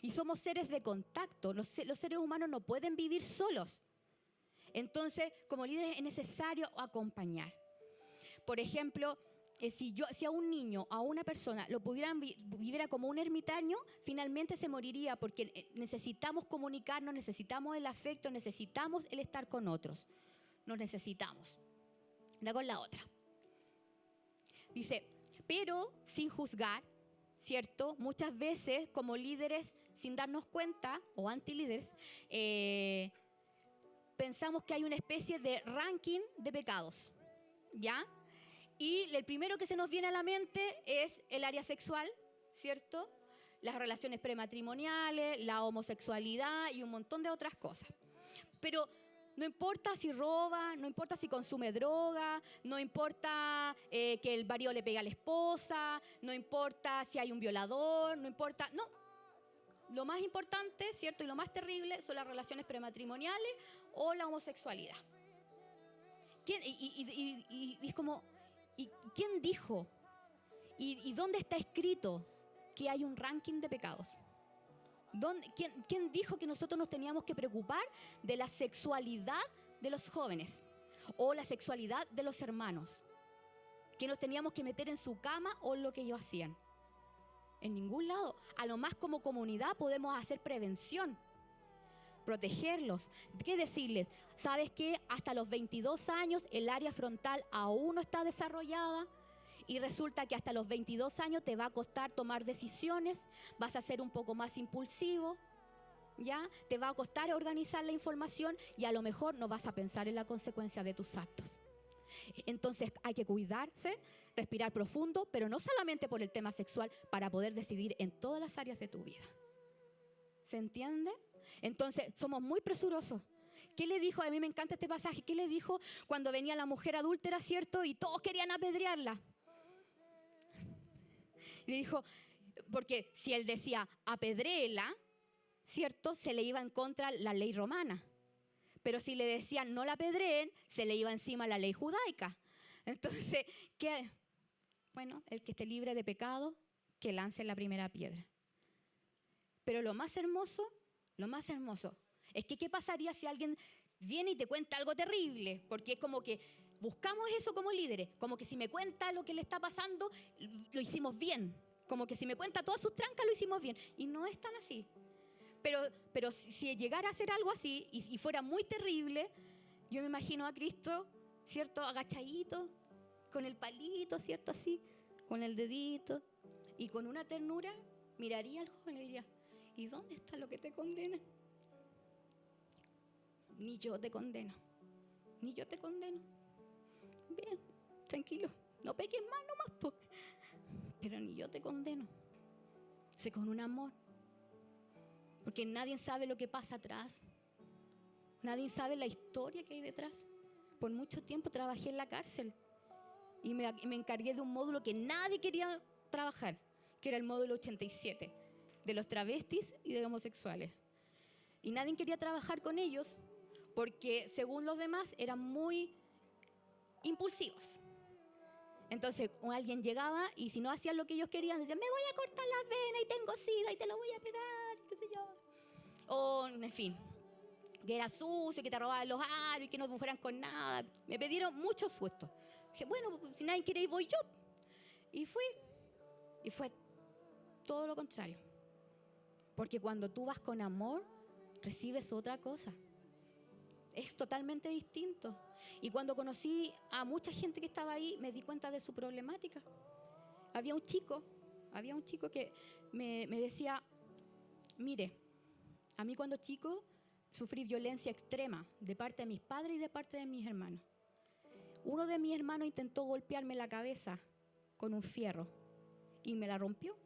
Y somos seres de contacto. Los seres humanos no pueden vivir solos. Entonces, como líderes es necesario acompañar. Por ejemplo, si a un niño, a una persona, lo pudieran viviera como un ermitaño, finalmente se moriría porque necesitamos comunicarnos, necesitamos el afecto, necesitamos el estar con otros. Nos necesitamos. Da con la otra. Dice, pero sin juzgar, ¿cierto? Muchas veces como líderes, sin darnos cuenta, o antilíderes, pensamos que hay una especie de ranking de pecados, ¿ya? Y el primero que se nos viene a la mente es el área sexual, ¿cierto? Las relaciones prematrimoniales, la homosexualidad y un montón de otras cosas. Pero no importa si roba, no importa si consume droga, no importa que el marido le pega a la esposa, no importa si hay un violador, no importa, no. Lo más importante, ¿cierto? Y lo más terrible son las relaciones prematrimoniales o la homosexualidad. Y es como... ¿Y quién dijo? ¿Y dónde está escrito que hay un ranking de pecados? ¿Quién dijo que nosotros nos teníamos que preocupar de la sexualidad de los jóvenes o la sexualidad de los hermanos? Que nos teníamos que meter en su cama o en lo que ellos hacían. En ningún lado. A lo más como comunidad podemos hacer prevención, protegerlos. ¿Qué decirles? ¿Sabes qué? Hasta los 22 años el área frontal aún no está desarrollada y resulta que hasta los 22 años te va a costar tomar decisiones, vas a ser un poco más impulsivo, ¿ya? Te va a costar organizar la información y a lo mejor no vas a pensar en la consecuencia de tus actos. Entonces hay que cuidarse, respirar profundo, pero no solamente por el tema sexual, para poder decidir en todas las áreas de tu vida. ¿Se entiende? Entonces somos muy presurosos. ¿Qué le dijo? A mí me encanta este pasaje. ¿Qué le dijo cuando venía la mujer adúltera, cierto? Y todos querían apedrearla. Le dijo, porque si él decía apedréela, cierto, se le iba en contra la ley romana. Pero si le decían no la apedreen, se le iba encima la ley judaica. Entonces, ¿qué? Bueno, el que esté libre de pecado, que lance la primera piedra. Pero lo más hermoso es que ¿qué pasaría si alguien viene y te cuenta algo terrible? Porque es como que buscamos eso como líderes, como que si me cuenta lo que le está pasando, lo hicimos bien. Como que si me cuenta todas sus trancas, lo hicimos bien. Y no es tan así. Pero si llegara a hacer algo así y fuera muy terrible, yo me imagino a Cristo, ¿cierto? Agachadito, con el palito, ¿cierto? Así, con el dedito. Y con una ternura miraría al joven y le diría, ¿y dónde está lo que te condena? Ni yo te condeno. Ni yo te condeno. Bien, tranquilo. No peques más nomás, pues. Pero ni yo te condeno. O sea, con un amor. Porque nadie sabe lo que pasa atrás. Nadie sabe la historia que hay detrás. Por mucho tiempo trabajé en la cárcel. Y me encargué de un módulo que nadie quería trabajar, que era el módulo 87, de los travestis y de homosexuales. Y nadie quería trabajar con ellos porque, según los demás, eran muy impulsivos. Entonces, alguien llegaba y si no hacían lo que ellos querían, decían, me voy a cortar las venas y tengo sida y te lo voy a pegar, qué sé yo. O, en fin, que era sucio, que te robaban los aros y que no fueran con nada. Me pidieron muchos sustos. Dije, bueno, si nadie quiere ir, voy yo. Y fui. Y fue todo lo contrario. Porque cuando tú vas con amor, recibes otra cosa. Es totalmente distinto. Y cuando conocí a mucha gente que estaba ahí, me di cuenta de su problemática. Había un chico que me decía, mire, a mí cuando chico sufrí violencia extrema de parte de mis padres y de parte de mis hermanos. Uno de mis hermanos intentó golpearme la cabeza con un fierro y me la rompió.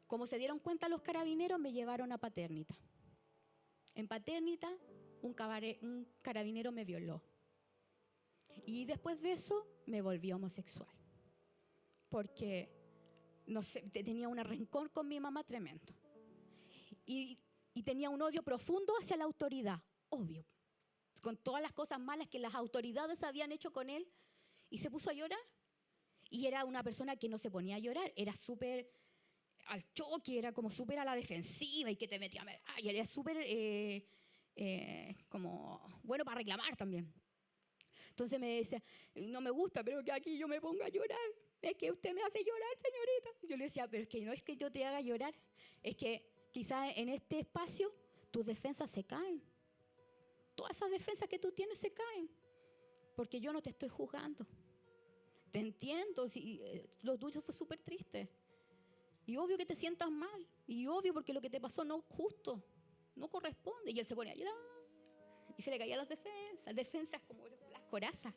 Como se dieron cuenta los carabineros, me llevaron a Paternita. En Paternita, un carabinero me violó. Y después de eso, me volví homosexual. Porque, no sé, tenía un rencor con mi mamá tremendo. Y tenía un odio profundo hacia la autoridad, obvio. Con todas las cosas malas que las autoridades habían hecho con él. Y se puso a llorar. Y era una persona que no se ponía a llorar. Era súper al choque, era como súper a la defensiva y que te metía... Y era súper como bueno para reclamar también. Entonces me decía, no me gusta, pero que aquí yo me ponga a llorar. Es que usted me hace llorar, señorita. Y yo le decía, pero es que no es que yo te haga llorar. Es que quizás en este espacio tus defensas se caen. Todas esas defensas que tú tienes se caen. Porque yo no te estoy juzgando. Te entiendo, si, lo tuyo fue súper triste. Y obvio que te sientas mal. Y obvio porque lo que te pasó no es justo. No corresponde. Y él se pone a llorar. Y se le caían las defensas. Defensas como las corazas.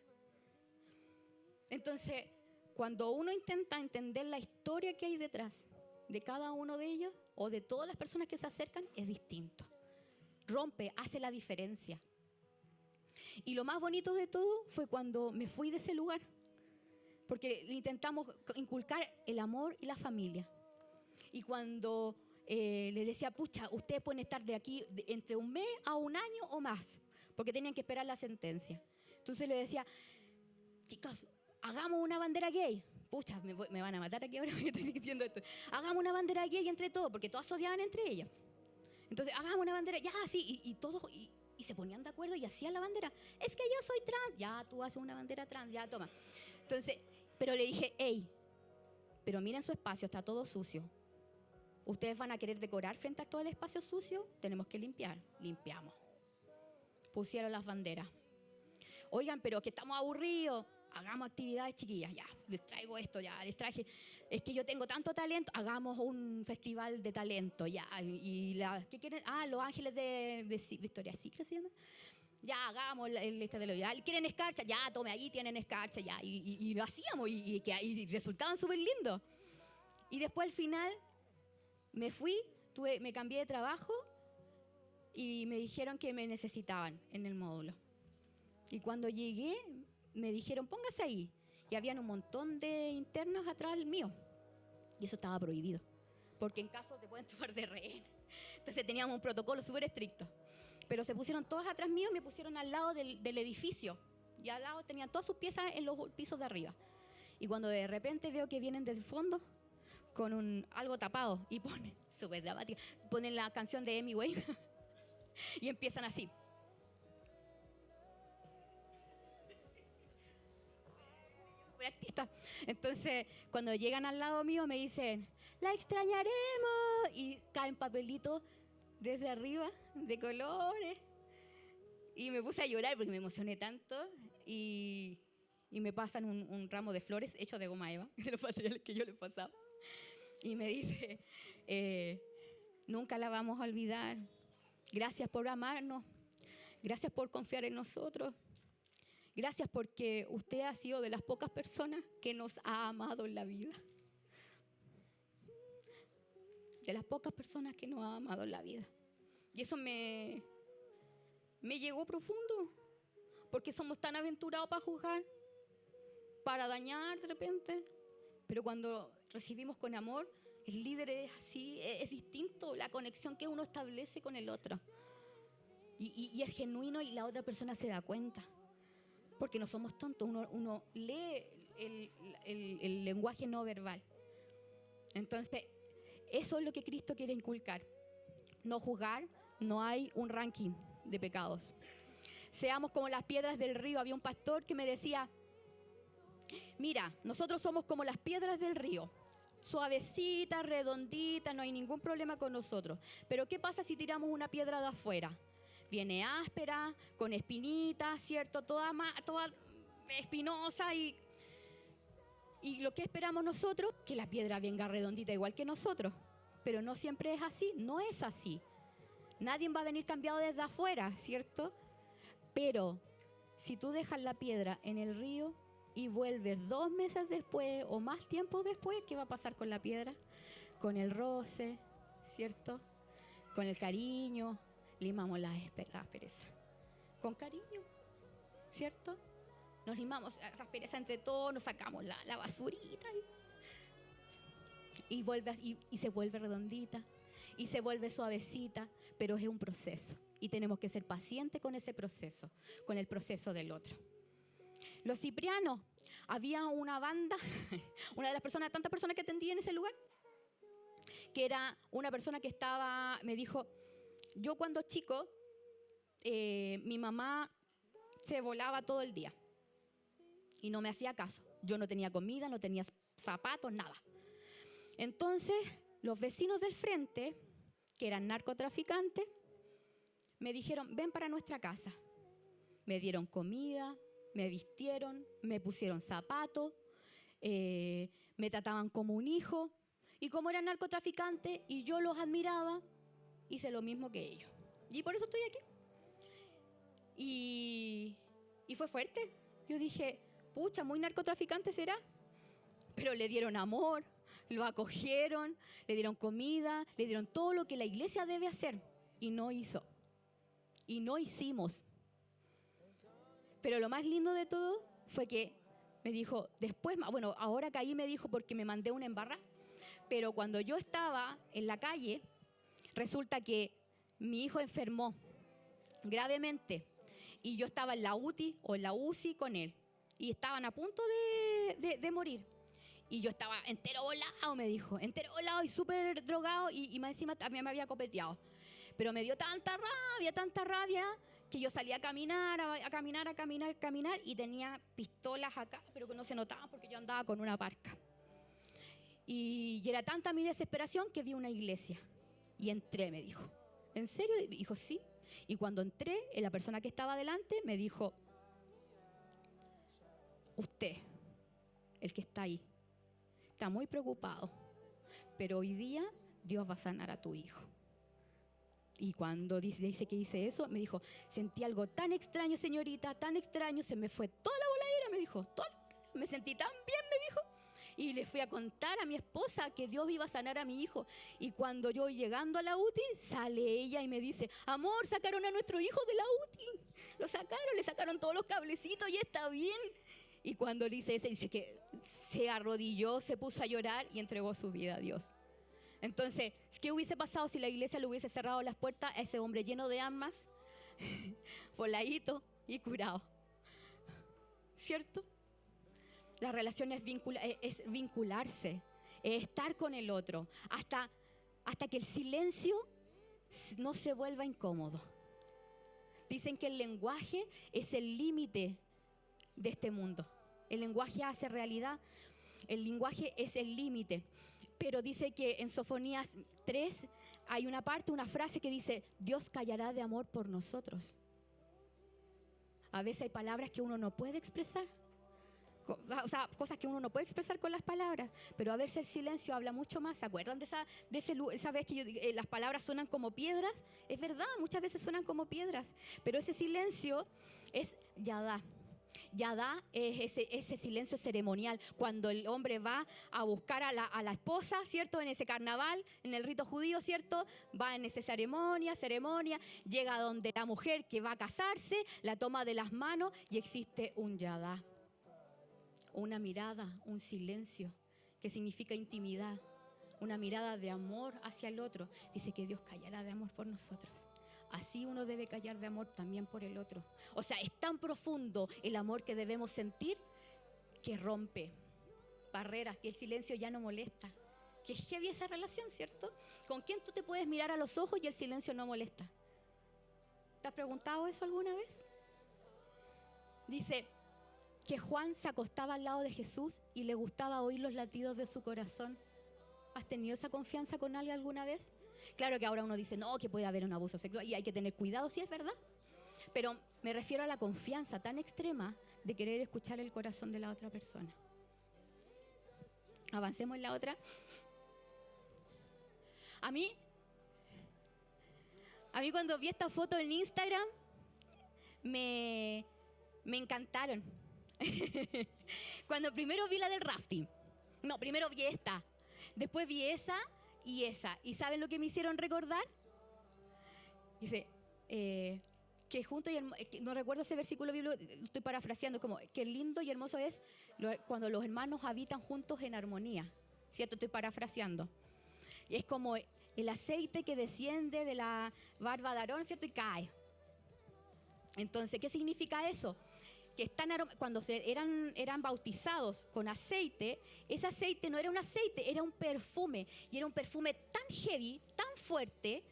Entonces, cuando uno intenta entender la historia que hay detrás de cada uno de ellos o de todas las personas que se acercan, es distinto. Rompe, hace la diferencia. Y lo más bonito de todo fue cuando me fui de ese lugar. Porque intentamos inculcar el amor y la familia. Y cuando le decía, pucha, ustedes pueden estar de aquí entre un mes a un año o más, porque tenían que esperar la sentencia. Entonces le decía, chicas, hagamos una bandera gay. Pucha, me van a matar aquí ahora porque estoy diciendo esto. Hagamos una bandera gay entre todos, porque todas se odiaban entre ellas. Entonces, hagamos una bandera, ya, sí, y todos, y se ponían de acuerdo y hacían la bandera. Es que yo soy trans, ya, tú haces una bandera trans, ya, toma. Entonces, pero le dije, hey, pero miren su espacio, está todo sucio. ¿Ustedes van a querer decorar frente a todo el espacio sucio? Tenemos que limpiar. Limpiamos. Pusieron las banderas. Oigan, pero que estamos aburridos. Hagamos actividades, chiquillas. Ya, les traigo esto, ya, les traje. Es que yo tengo tanto talento. Hagamos un festival de talento, ya. ¿Qué quieren? Ah, Los Ángeles de Victoria's Secret, ¿se llama? Ya, hagamos el este de los... Ya, ¿quieren escarcha? Ya, tome, allí tienen escarcha, ya. Y lo hacíamos y resultaban súper lindos. Y después al final me fui, me cambié de trabajo y me dijeron que me necesitaban en el módulo. Y cuando llegué, me dijeron, póngase ahí. Y habían un montón de internos atrás mío. Y eso estaba prohibido, porque en caso te pueden tomar de rehén. Entonces teníamos un protocolo súper estricto. Pero se pusieron todas atrás mío y me pusieron al lado del edificio. Y al lado tenían todas sus piezas en los pisos de arriba. Y cuando de repente veo que vienen desde el fondo con algo tapado y ponen, súper dramática, ponen la canción de Amy Wayne y empiezan así. Súper artista. Entonces, cuando llegan al lado mío me dicen, la extrañaremos. Y caen papelitos desde arriba, de colores. Y me puse a llorar porque me emocioné tanto. Y me pasan un ramo de flores hecho de goma eva, de los materiales que yo les pasaba. Y me dice, nunca la vamos a olvidar. Gracias por amarnos. Gracias por confiar en nosotros. Gracias porque usted ha sido de las pocas personas que nos ha amado en la vida. De las pocas personas que nos ha amado en la vida. Y eso me llegó profundo, porque somos tan aventurados para juzgar, para dañar de repente. Pero cuando recibimos con amor, el líder es así, es distinto la conexión que uno establece con el otro. Y es genuino y la otra persona se da cuenta. Porque no somos tontos, uno lee el lenguaje no verbal. Entonces, eso es lo que Cristo quiere inculcar. No juzgar, no hay un ranking de pecados. Seamos como las piedras del río. Había un pastor que me decía, mira, nosotros somos como las piedras del río. Suavecita, redondita, no hay ningún problema con nosotros. Pero ¿qué pasa si tiramos una piedra de afuera? Viene áspera, con espinitas, ¿cierto? Toda espinosa y lo que esperamos nosotros, que la piedra venga redondita igual que nosotros. Pero no siempre es así, no es así. Nadie va a venir cambiado desde afuera, ¿cierto? Pero si tú dejas la piedra en el río y vuelves 2 meses después o más tiempo después, ¿qué va a pasar con la piedra? Con el roce, ¿cierto? Con el cariño, limamos la aspereza. Con cariño, ¿cierto? Nos limamos la aspereza entre todos, nos sacamos la basurita y se vuelve redondita y se vuelve suavecita, pero es un proceso y tenemos que ser pacientes con ese proceso, con el proceso del otro. Los ciprianos, había una banda, una de las personas, tantas personas que atendí en ese lugar, que era una persona que me dijo, yo cuando chico, mi mamá se volaba todo el día y no me hacía caso. Yo no tenía comida, no tenía zapatos, nada. Entonces, los vecinos del frente, que eran narcotraficantes, me dijeron, ven para nuestra casa. Me dieron comida, me vistieron, me pusieron zapatos, me trataban como un hijo. Y como eran narcotraficantes y yo los admiraba, hice lo mismo que ellos. Y por eso estoy aquí. Y fue fuerte. Yo dije, pucha, muy narcotraficante será. Pero le dieron amor, lo acogieron, le dieron comida, le dieron todo lo que la iglesia debe hacer. Y no hizo. Y no hicimos. Pero lo más lindo de todo fue que me dijo, después, bueno, ahora caí me dijo porque me mandé una embarrada. Pero cuando yo estaba en la calle, resulta que mi hijo enfermó gravemente. Y yo estaba en la UTI o en la UCI con él. Y estaban a punto de morir. Y yo estaba entero volado, me dijo. Entero volado y súper drogado. Y más encima también me había copeteado. Pero me dio tanta rabia, que yo salía a caminar y tenía pistolas acá, pero que no se notaban porque yo andaba con una parca. Y era tanta mi desesperación que vi una iglesia y entré, me dijo. ¿En serio? Dijo, sí. Y cuando entré, la persona que estaba delante me dijo, usted, el que está ahí, está muy preocupado, pero hoy día Dios va a sanar a tu hijo. Y cuando dice que hice eso, me dijo, sentí algo tan extraño, señorita, tan extraño, se me fue toda la voladera, me dijo, me sentí tan bien, me dijo. Y le fui a contar a mi esposa que Dios iba a sanar a mi hijo. Y cuando yo llegando a la UTI, sale ella y me dice, amor, sacaron a nuestro hijo de la UTI. Le sacaron todos los cablecitos y está bien. Y cuando dice que se arrodilló, se puso a llorar y entregó su vida a Dios. Entonces, ¿qué hubiese pasado si la iglesia le hubiese cerrado las puertas a ese hombre lleno de armas, voladito y curado? ¿Cierto? La relación es vincularse, es estar con el otro, hasta que el silencio no se vuelva incómodo. Dicen que el lenguaje es el límite de este mundo. El lenguaje hace realidad, el lenguaje es el límite. Pero dice que en Sofonías 3 hay una frase que dice, Dios callará de amor por nosotros. A veces hay palabras que uno no puede expresar. O sea, cosas que uno no puede expresar con las palabras, pero a veces el silencio habla mucho más. ¿Se acuerdan de esa vez que las palabras suenan como piedras? Es verdad, muchas veces suenan como piedras, pero ese silencio es yadá. Yadá es ese silencio ceremonial, cuando el hombre va a buscar a la esposa, ¿cierto? En ese carnaval, en el rito judío, ¿cierto? Va en esa ceremonia, llega donde la mujer que va a casarse, la toma de las manos y existe un yadá. Una mirada, un silencio, que significa intimidad, una mirada de amor hacia el otro. Dice que Dios callará de amor por nosotros. Así uno debe callar de amor también por el otro. O sea, es tan profundo el amor que debemos sentir que rompe barreras, que el silencio ya no molesta. Que es heavy esa relación, ¿cierto? ¿Con quién tú te puedes mirar a los ojos y el silencio no molesta? ¿Te has preguntado eso alguna vez? Dice que Juan se acostaba al lado de Jesús y le gustaba oír los latidos de su corazón. ¿Has tenido esa confianza con alguien alguna vez? Claro que ahora uno dice, no, que puede haber un abuso sexual y hay que tener cuidado, sí es verdad. Pero me refiero a la confianza tan extrema de querer escuchar el corazón de la otra persona. Avancemos en la otra. A mí cuando vi esta foto en Instagram, me encantaron. Cuando primero vi la del rafting. No, primero vi esta. Después vi esa y esa. ¿Y saben lo que me hicieron recordar? Dice, que junto y no recuerdo ese versículo bíblico, estoy parafraseando, como que lindo y hermoso es cuando los hermanos habitan juntos en armonía. ¿Cierto? Estoy parafraseando. Y es como el aceite que desciende de la barba de Aarón, ¿cierto? Y cae. Entonces, ¿qué significa eso? Que cuando eran bautizados con aceite, ese aceite no era un aceite, era un perfume. Y era un perfume tan heavy, tan fuerte,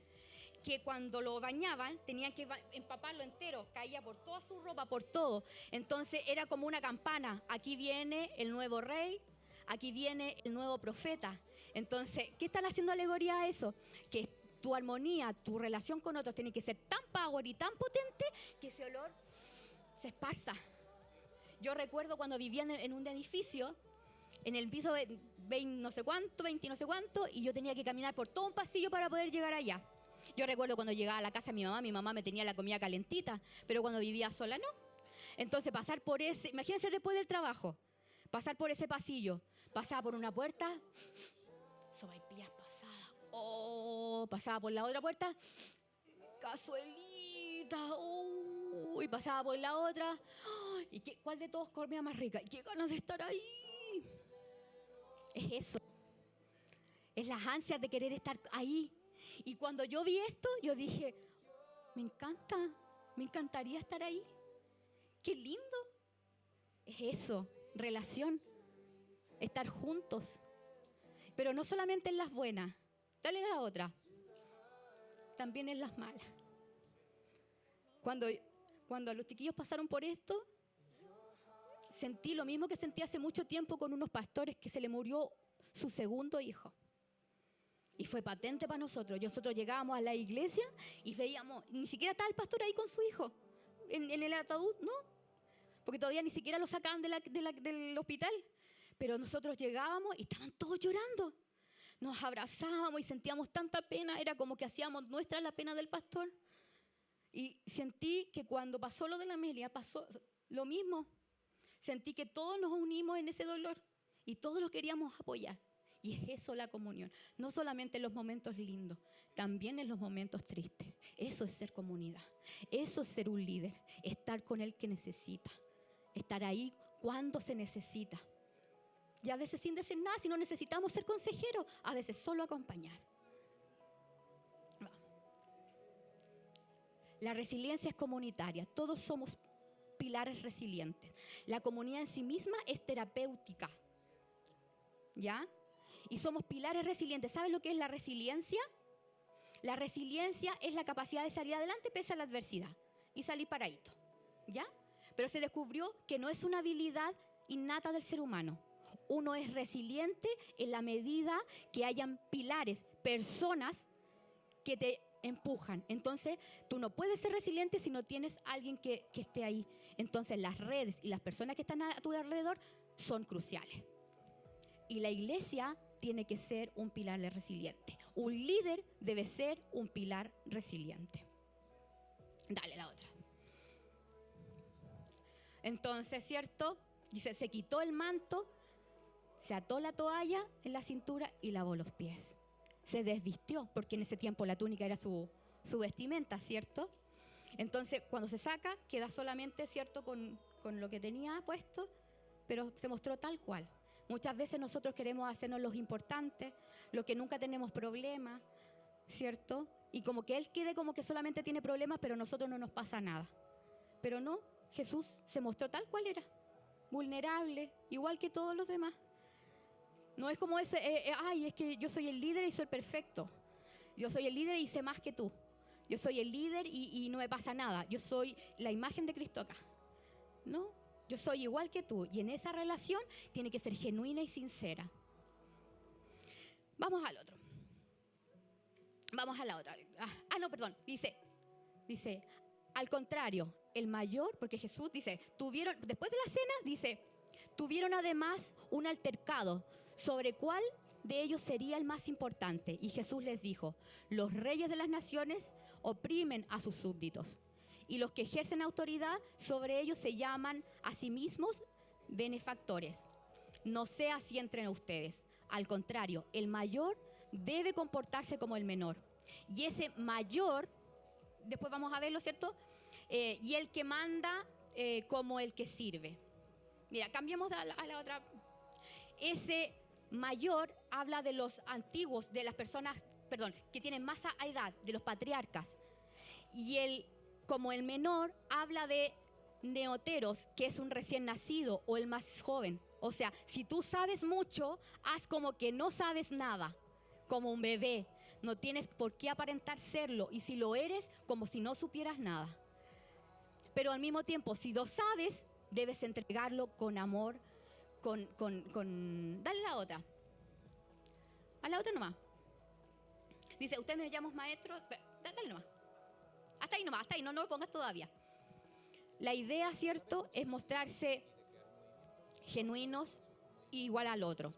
que cuando lo bañaban tenían que empaparlo entero, caía por toda su ropa, por todo. Entonces era como una campana, aquí viene el nuevo rey, aquí viene el nuevo profeta. Entonces, ¿qué están haciendo alegoría a eso? Que tu armonía, tu relación con otros tiene que ser tan power y tan potente que ese olor se esparza. Yo recuerdo cuando vivía en un edificio, en el piso 20 no sé cuánto, y yo tenía que caminar por todo un pasillo para poder llegar allá. Yo recuerdo cuando llegaba a la casa de mi mamá me tenía la comida calentita, pero cuando vivía sola no. Entonces pasar por imagínense después del trabajo, pasar por ese pasillo, pasaba por una puerta, sopaipillas pasadas, pasaba por la otra puerta, cazuelita, y pasaba por la otra, ¿y cuál de todos comía más rica? ¿Y qué ganas de estar ahí? Es eso, es las ansias de querer estar ahí. Y cuando yo vi esto, yo dije, me encantaría estar ahí. ¡Qué lindo! Es eso, relación, estar juntos. Pero no solamente en las buenas. Dale la otra. también en las malas. Cuando los chiquillos pasaron por esto, sentí lo mismo que sentí hace mucho tiempo con unos pastores que se le murió su segundo hijo. Y fue patente para nosotros. Nosotros llegábamos a la iglesia y veíamos, ni siquiera estaba el pastor ahí con su hijo en el ataúd, ¿no? Porque todavía ni siquiera lo sacaban del hospital. Pero nosotros llegábamos y estaban todos llorando. Nos abrazábamos y sentíamos tanta pena. Era como que hacíamos nuestra la pena del pastor. Y sentí que cuando pasó lo de la Amelia, pasó lo mismo. Sentí que todos nos unimos en ese dolor y todos los queríamos apoyar. Y es eso la comunión. No solamente en los momentos lindos, también en los momentos tristes. Eso es ser comunidad. Eso es ser un líder. Estar con el que necesita. Estar ahí cuando se necesita. Y a veces sin decir nada, si no necesitamos ser consejeros, a veces solo acompañar. La resiliencia es comunitaria. Todos somos pilares resilientes. La comunidad en sí misma es terapéutica. ¿Ya? Y somos pilares resilientes. ¿Sabes lo que es la resiliencia? La resiliencia es la capacidad de salir adelante pese a la adversidad y salir paradito. ¿Ya? Pero se descubrió que no es una habilidad innata del ser humano. Uno es resiliente en la medida que hayan pilares, personas que te empujan. Entonces, tú no puedes ser resiliente si no tienes a alguien que esté ahí. Entonces, las redes y las personas que están a tu alrededor son cruciales. Y la iglesia tiene que ser un pilar resiliente. Un líder debe ser un pilar resiliente. Dale la otra. Entonces, ¿cierto? Dice, se quitó el manto, se ató la toalla en la cintura y lavó los pies. Se desvistió, porque en ese tiempo la túnica era su vestimenta, ¿cierto? Entonces, cuando se saca, queda solamente, ¿cierto?, con lo que tenía puesto, pero se mostró tal cual. Muchas veces nosotros queremos hacernos los importantes, los que nunca tenemos problemas, ¿cierto? Y como que Él quede como que solamente tiene problemas, pero a nosotros no nos pasa nada. Pero no, Jesús se mostró tal cual era, vulnerable, igual que todos los demás. No es como ese, es que yo soy el líder y soy perfecto. Yo soy el líder y sé más que tú. Yo soy el líder y no me pasa nada. Yo soy la imagen de Cristo acá. No, yo soy igual que tú. Y en esa relación tiene que ser genuina y sincera. Vamos al otro. Vamos a la otra. Dice, al contrario, el mayor, porque Jesús dice, después de la cena, dice, tuvieron además un altercado sobre cuál de ellos sería el más importante. Y Jesús les dijo, los reyes de las naciones oprimen a sus súbditos, y los que ejercen autoridad sobre ellos se llaman a sí mismos benefactores. No sea así entre ustedes. Al contrario, el mayor debe comportarse como el menor. Y ese mayor, después vamos a verlo, ¿cierto? Y el que manda como el que sirve. Mira, cambiemos a la otra. Ese mayor habla de los antiguos, de las personas, que tienen más edad, de los patriarcas. Y como el menor, habla de neoteros, que es un recién nacido o el más joven. O sea, si tú sabes mucho, haz como que no sabes nada, como un bebé. No tienes por qué aparentar serlo. Y si lo eres, como si no supieras nada. Pero al mismo tiempo, si lo sabes, debes entregarlo con amor, Dale la otra. A la otra nomás. Dice, usted me llama maestro. Dale nomás. Hasta ahí, no lo pongas todavía. La idea, ¿cierto?, es mostrarse genuinos igual al otro.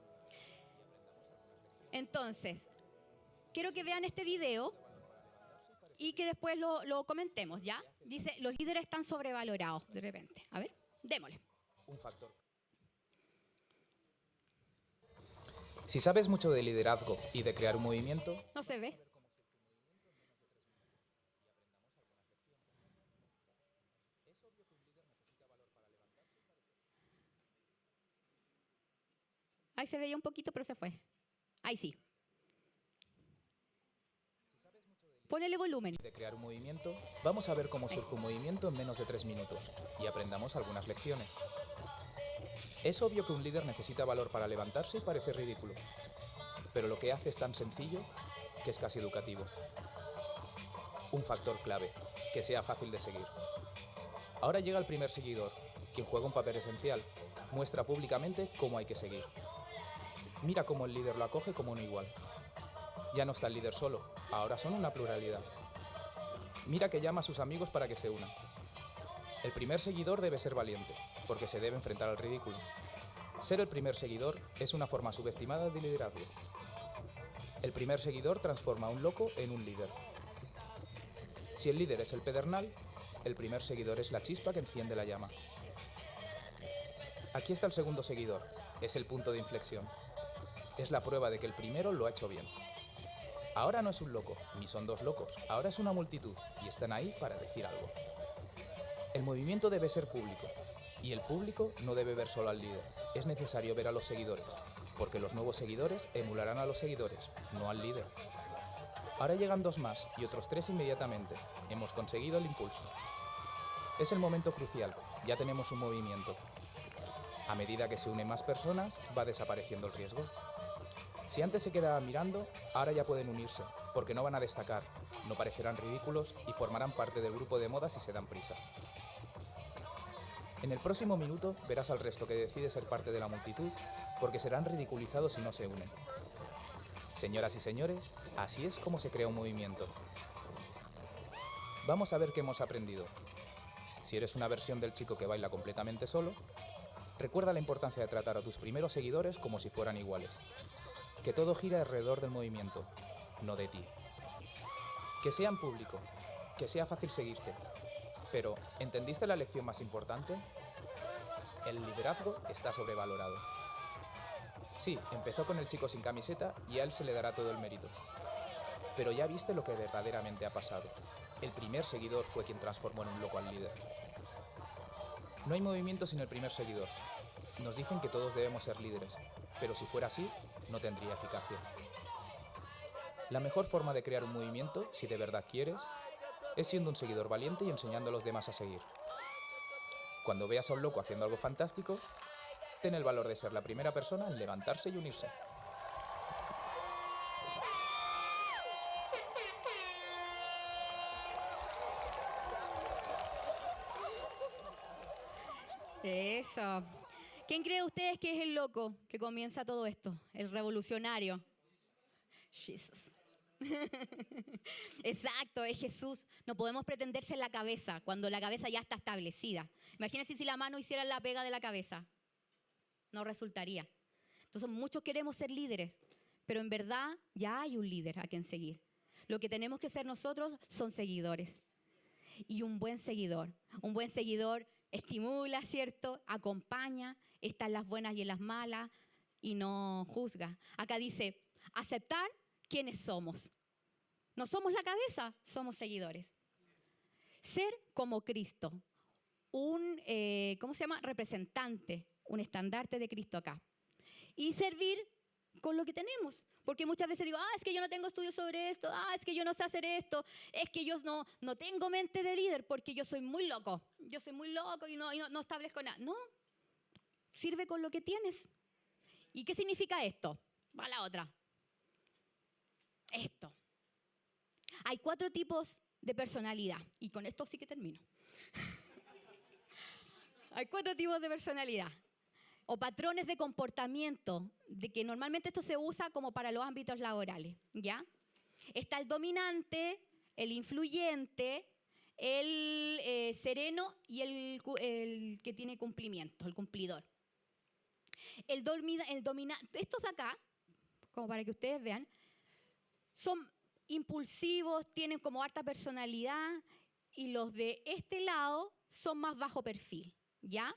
Entonces, quiero que vean este video y que después lo comentemos, ¿ya? Dice, los líderes están sobrevalorados de repente. A ver, démosle. Un factor. Si sabes mucho de liderazgo y de crear un movimiento... No se ve. Ahí se veía un poquito, pero se fue. Ahí sí. Ponele volumen. De crear un movimiento, vamos a ver cómo surge un movimiento en menos de 3 minutos y aprendamos algunas lecciones. Es obvio que un líder necesita valor para levantarse y parece ridículo, pero lo que hace es tan sencillo que es casi educativo. Un factor clave, que sea fácil de seguir. Ahora llega el primer seguidor, quien juega un papel esencial. Muestra públicamente cómo hay que seguir. Mira cómo el líder lo acoge como un igual. Ya no está el líder solo, ahora son una pluralidad. Mira que llama a sus amigos para que se unan. El primer seguidor debe ser valiente, porque se debe enfrentar al ridículo. Ser el primer seguidor es una forma subestimada de liderazgo. El primer seguidor transforma a un loco en un líder. Si el líder es el pedernal, el primer seguidor es la chispa que enciende la llama. Aquí está el segundo seguidor, es el punto de inflexión. Es la prueba de que el primero lo ha hecho bien. Ahora no es un loco, ni son dos locos, ahora es una multitud y están ahí para decir algo. El movimiento debe ser público, y el público no debe ver solo al líder, es necesario ver a los seguidores, porque los nuevos seguidores emularán a los seguidores, no al líder. Ahora llegan 2 más y otros 3 inmediatamente, hemos conseguido el impulso. Es el momento crucial, ya tenemos un movimiento. A medida que se unen más personas, va desapareciendo el riesgo. Si antes se quedaban mirando, ahora ya pueden unirse, porque no van a destacar, no parecerán ridículos y formarán parte del grupo de moda si se dan prisa. En el próximo minuto verás al resto que decide ser parte de la multitud, porque serán ridiculizados si no se unen. Señoras y señores, así es como se crea un movimiento. Vamos a ver qué hemos aprendido. Si eres una versión del chico que baila completamente solo, recuerda la importancia de tratar a tus primeros seguidores como si fueran iguales. Que todo gira alrededor del movimiento, no de ti. Que sea en público, que sea fácil seguirte. Pero, ¿entendiste la lección más importante? El liderazgo está sobrevalorado. Sí, empezó con el chico sin camiseta y a él se le dará todo el mérito. Pero ya viste lo que verdaderamente ha pasado. El primer seguidor fue quien transformó en un loco al líder. No hay movimiento sin el primer seguidor. Nos dicen que todos debemos ser líderes, pero si fuera así, no tendría eficacia. La mejor forma de crear un movimiento, si de verdad quieres, es siendo un seguidor valiente y enseñando a los demás a seguir. Cuando veas a un loco haciendo algo fantástico, ten el valor de ser la primera persona en levantarse y unirse. Eso. ¿Quién cree ustedes que es el loco que comienza todo esto? El revolucionario. Jesús. Exacto, es Jesús. No podemos pretender ser la cabeza cuando la cabeza ya está establecida. Imagínense si la mano hiciera la pega de la cabeza. No resultaría. Entonces muchos queremos ser líderes, pero en verdad ya hay un líder a quien seguir. Lo que tenemos que ser nosotros son seguidores. Y un buen seguidor estimula, ¿cierto? Acompaña, está en las buenas y en las malas y no juzga. Acá dice, aceptar quiénes somos. No somos la cabeza, somos seguidores. Ser como Cristo, un, representante, un estandarte de Cristo acá. Y servir con lo que tenemos. Porque muchas veces digo, es que yo no tengo estudios sobre esto, es que yo no sé hacer esto, es que yo no tengo mente de líder porque yo soy muy loco. Yo soy muy loco y no establezco nada. No, sirve con lo que tienes. ¿Y qué significa esto? Va la otra. Esto. Hay 4 tipos de personalidad. Y con esto sí que termino. Hay 4 tipos de personalidad. O patrones de comportamiento, de que normalmente esto se usa como para los ámbitos laborales, ¿ya? Está el dominante, el influyente, el sereno y el que tiene cumplimiento, el cumplidor. El dominante, estos de acá, como para que ustedes vean, son impulsivos, tienen como harta personalidad y los de este lado son más bajo perfil, ¿ya?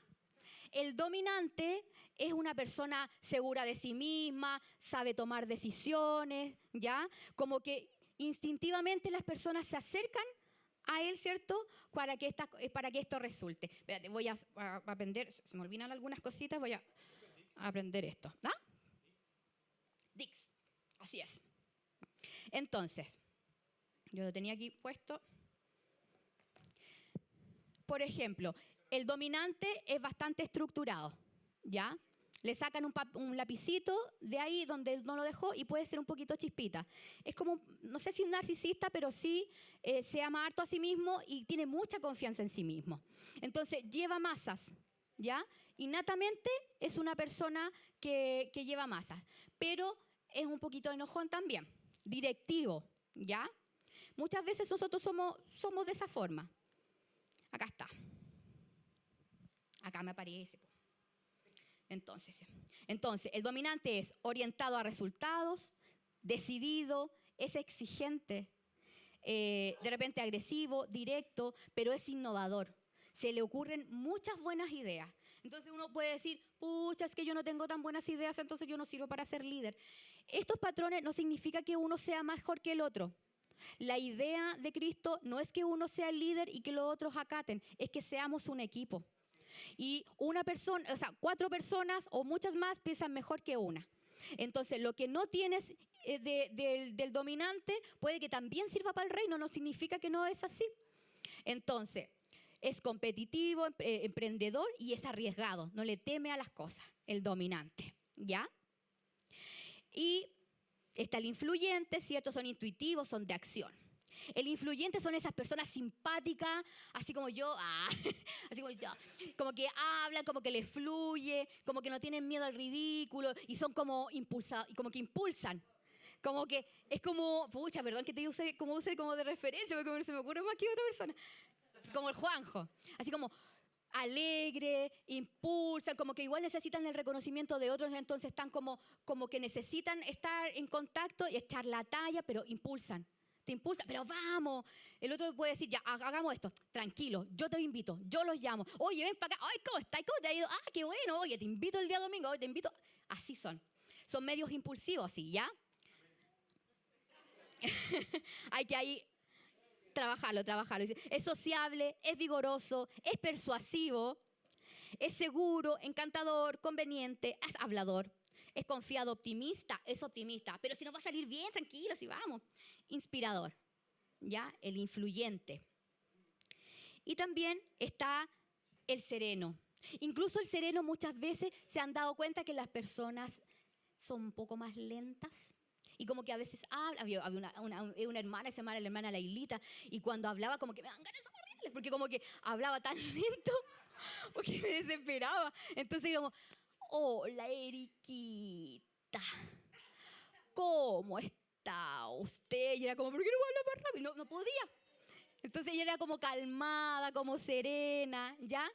El dominante es una persona segura de sí misma, sabe tomar decisiones, ¿ya? Como que instintivamente las personas se acercan a él, ¿cierto? Para que esto resulte. Espérate, voy a aprender, se me olvidan algunas cositas, voy a aprender esto. Dix, así es. Entonces, yo lo tenía aquí puesto. Por ejemplo, el dominante es bastante estructurado, ¿ya? Le sacan un lapicito de ahí donde él no lo dejó y puede ser un poquito chispita. Es como, no sé si un narcisista, pero sí se ama harto a sí mismo y tiene mucha confianza en sí mismo. Entonces lleva masas, ¿ya? Innatamente es una persona que lleva masas, pero es un poquito enojón también, directivo, ¿ya? Muchas veces nosotros somos de esa forma. Acá está. Acá me aparece. Entonces, el dominante es orientado a resultados, decidido, es exigente, de repente agresivo, directo, pero es innovador. Se le ocurren muchas buenas ideas. Entonces uno puede decir, pucha, es que yo no tengo tan buenas ideas, entonces yo no sirvo para ser líder. Estos patrones no significa que uno sea mejor que el otro. La idea de Cristo no es que uno sea el líder y que los otros acaten, es que seamos un equipo. Y una persona, o sea, 4 personas o muchas más piensan mejor que una. Entonces, lo que no tienes del dominante puede que también sirva para el reino, no significa que no es así. Entonces, es competitivo, emprendedor y es arriesgado, no le teme a las cosas, el dominante, ¿ya? Y está el influyente, ¿cierto? Son intuitivos, son de acción. El influyente son esas personas simpáticas, así como yo, así como yo, como que hablan, como que les fluye, como que no tienen miedo al ridículo y son como como que impulsan. Como que es como, pucha, perdón que te use como de referencia, porque no se me ocurre más que otra persona. Como el Juanjo, así como alegre, impulsan, como que igual necesitan el reconocimiento de otros, entonces están como que necesitan estar en contacto y echar la talla, pero impulsan. Te impulsa, pero vamos. El otro puede decir, ya, hagamos esto. Tranquilo, yo te invito, yo los llamo. Oye, ven para acá. Ay, ¿cómo estás? ¿Cómo te ha ido? Ah, qué bueno. Oye, te invito el día domingo. Oye, te invito. Así son. Son medios impulsivos, así, ¿ya? Hay que ahí trabajarlo. Es sociable, es vigoroso, es persuasivo, es seguro, encantador, conveniente, es hablador. Es confiado, optimista, es optimista. Pero si nos va a salir bien, tranquilo, si vamos. Inspirador, ¿ya? El influyente. Y también está el sereno. Incluso el sereno muchas veces se han dado cuenta que las personas son un poco más lentas. Y como que a veces había una hermana, se llama la hermana Lailita, y cuando hablaba como que me dan ganas de correrle, porque como que hablaba tan lento, porque me desesperaba. Entonces digamos, hola, Eriquita, ¿cómo está usted? Y era como, ¿por qué no habla más rápido? No podía. Entonces ella era como calmada, como serena, ¿ya?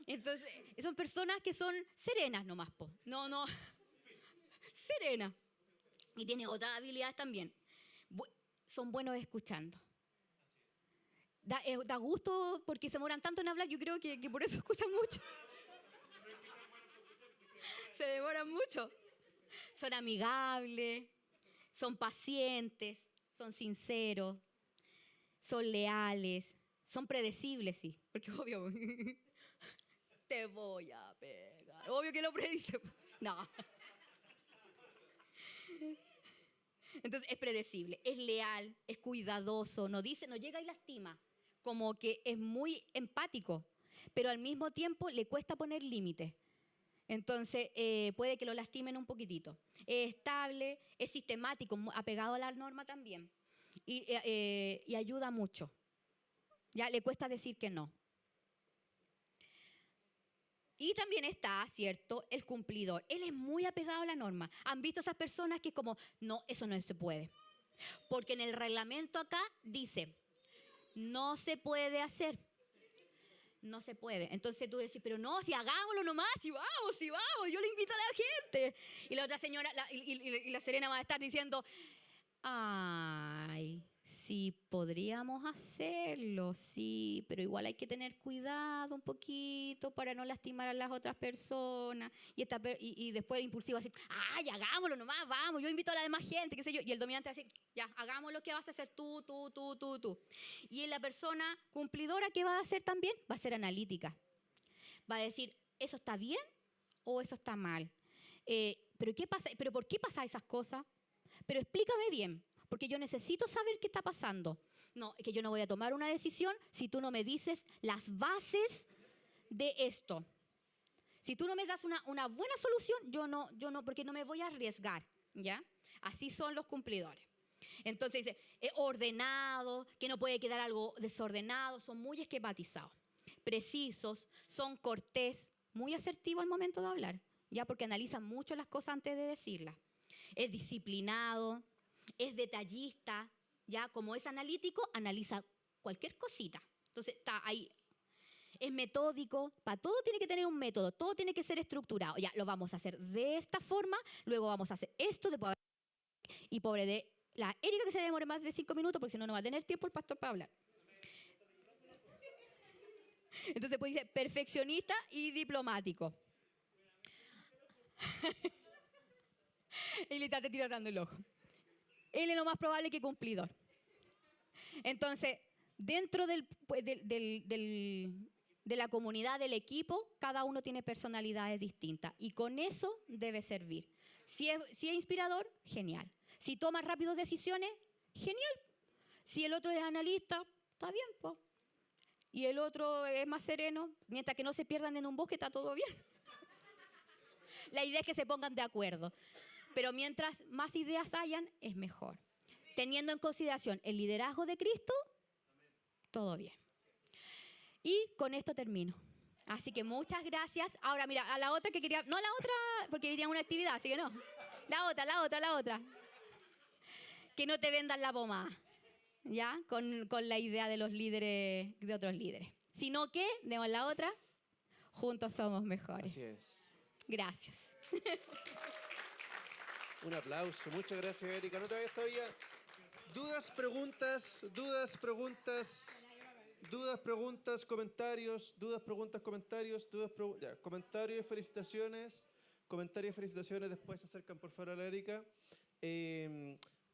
Entonces, son personas que son serenas nomás, po. No, serena. Y tiene otras habilidades también. Son buenos escuchando. Da gusto porque se demoran tanto en hablar, yo creo que por eso escuchan mucho. Se demoran mucho. Son amigables, son pacientes, son sinceros, son leales, son predecibles, sí. Porque obvio, te voy a pegar. Obvio que lo predice. No. Entonces es predecible, es leal, es cuidadoso, no llega y lastima. Como que es muy empático, pero al mismo tiempo le cuesta poner límites. Entonces, puede que lo lastimen un poquitito. Es estable, es sistemático, apegado a la norma también. Y ayuda mucho. Ya le cuesta decir que no. Y también está, ¿cierto?, el cumplidor. Él es muy apegado a la norma. ¿Han visto esas personas que es como, no, eso no se puede? Porque en el reglamento acá dice, no se puede hacer. No se puede. Entonces tú decís, pero no, si hagámoslo nomás, si vamos, yo le invito a la gente. Y la otra señora, y la Serena va a estar diciendo, ay, sí, podríamos hacerlo, sí, pero igual hay que tener cuidado un poquito para no lastimar a las otras personas. Y después impulsivo así, ay, hagámoslo nomás, vamos, yo invito a la demás gente, qué sé yo. Y el dominante así, ya, hagamos lo que vas a hacer tú. Y la persona cumplidora, ¿qué va a hacer también? Va a ser analítica. Va a decir, ¿eso está bien o eso está mal? ¿Pero qué pasa? ¿Pero por qué pasan esas cosas? Pero explícame bien. Porque yo necesito saber qué está pasando. No, es que yo no voy a tomar una decisión si tú no me dices las bases de esto. Si tú no me das una buena solución, yo no, porque no me voy a arriesgar, ¿ya? Así son los cumplidores. Entonces dice, ordenado, que no puede quedar algo desordenado, son muy esquematizados, precisos, son cortés, muy asertivos al momento de hablar, ya porque analizan mucho las cosas antes de decirlas. Es disciplinado, es detallista, ya como es analítico, analiza cualquier cosita. Entonces está ahí. Es metódico, para todo tiene que tener un método, todo tiene que ser estructurado. Ya, lo vamos a hacer de esta forma, luego vamos a hacer esto, después y pobre de la Erika que se demore más de 5 minutos, porque si no, no va a tener tiempo el pastor para hablar. Entonces, pues dice perfeccionista y diplomático. Y le está tirando el ojo. Él es lo más probable que cumplidor. Entonces, dentro de la comunidad, del equipo, cada uno tiene personalidades distintas. Y con eso debe servir. Si es inspirador, genial. Si toma rápido decisiones, genial. Si el otro es analista, está bien, po. Y el otro es más sereno, mientras que no se pierdan en un bosque, está todo bien. La idea es que se pongan de acuerdo. Pero mientras más ideas hayan, es mejor. Teniendo en consideración el liderazgo de Cristo, todo bien. Y con esto termino. Así que muchas gracias. Ahora, mira, a la otra que quería... No, la otra, porque hoy día es una actividad, así que no. La otra. Que no te vendan la pomada, ¿ya? Con la idea de los líderes, de otros líderes. Sino que, demos la otra, juntos somos mejores. Así es. Gracias. Un aplauso. Muchas gracias, Erika. ¿No te vayas todavía? ¿Dudas, preguntas, comentarios? Ya, comentarios y felicitaciones. Después se acercan por favor a la Erika.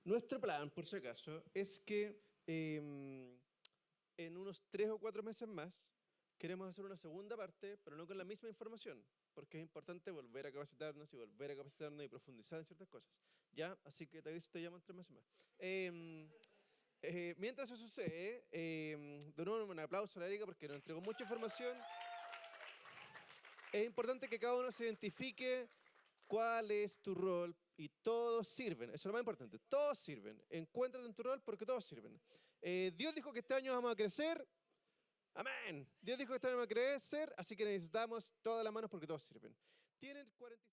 Nuestro plan, por si acaso, es que en unos 3 o 4 meses más queremos hacer una segunda parte, pero no con la misma información, porque es importante volver a capacitarnos y profundizar en ciertas cosas. ¿Ya? Así que te aviso, te llamo en 3 meses más. Mientras eso sucede, de nuevo un aplauso a la Erika porque nos entregó mucha información. Es importante que cada uno se identifique cuál es tu rol y todos sirven. Eso es lo más importante. Todos sirven. Encuéntrate en tu rol porque todos sirven. Dios dijo que este año vamos a crecer. Amén. Dios dijo que este año vamos a crecer, así que necesitamos todas las manos porque todos sirven. Tienen 40...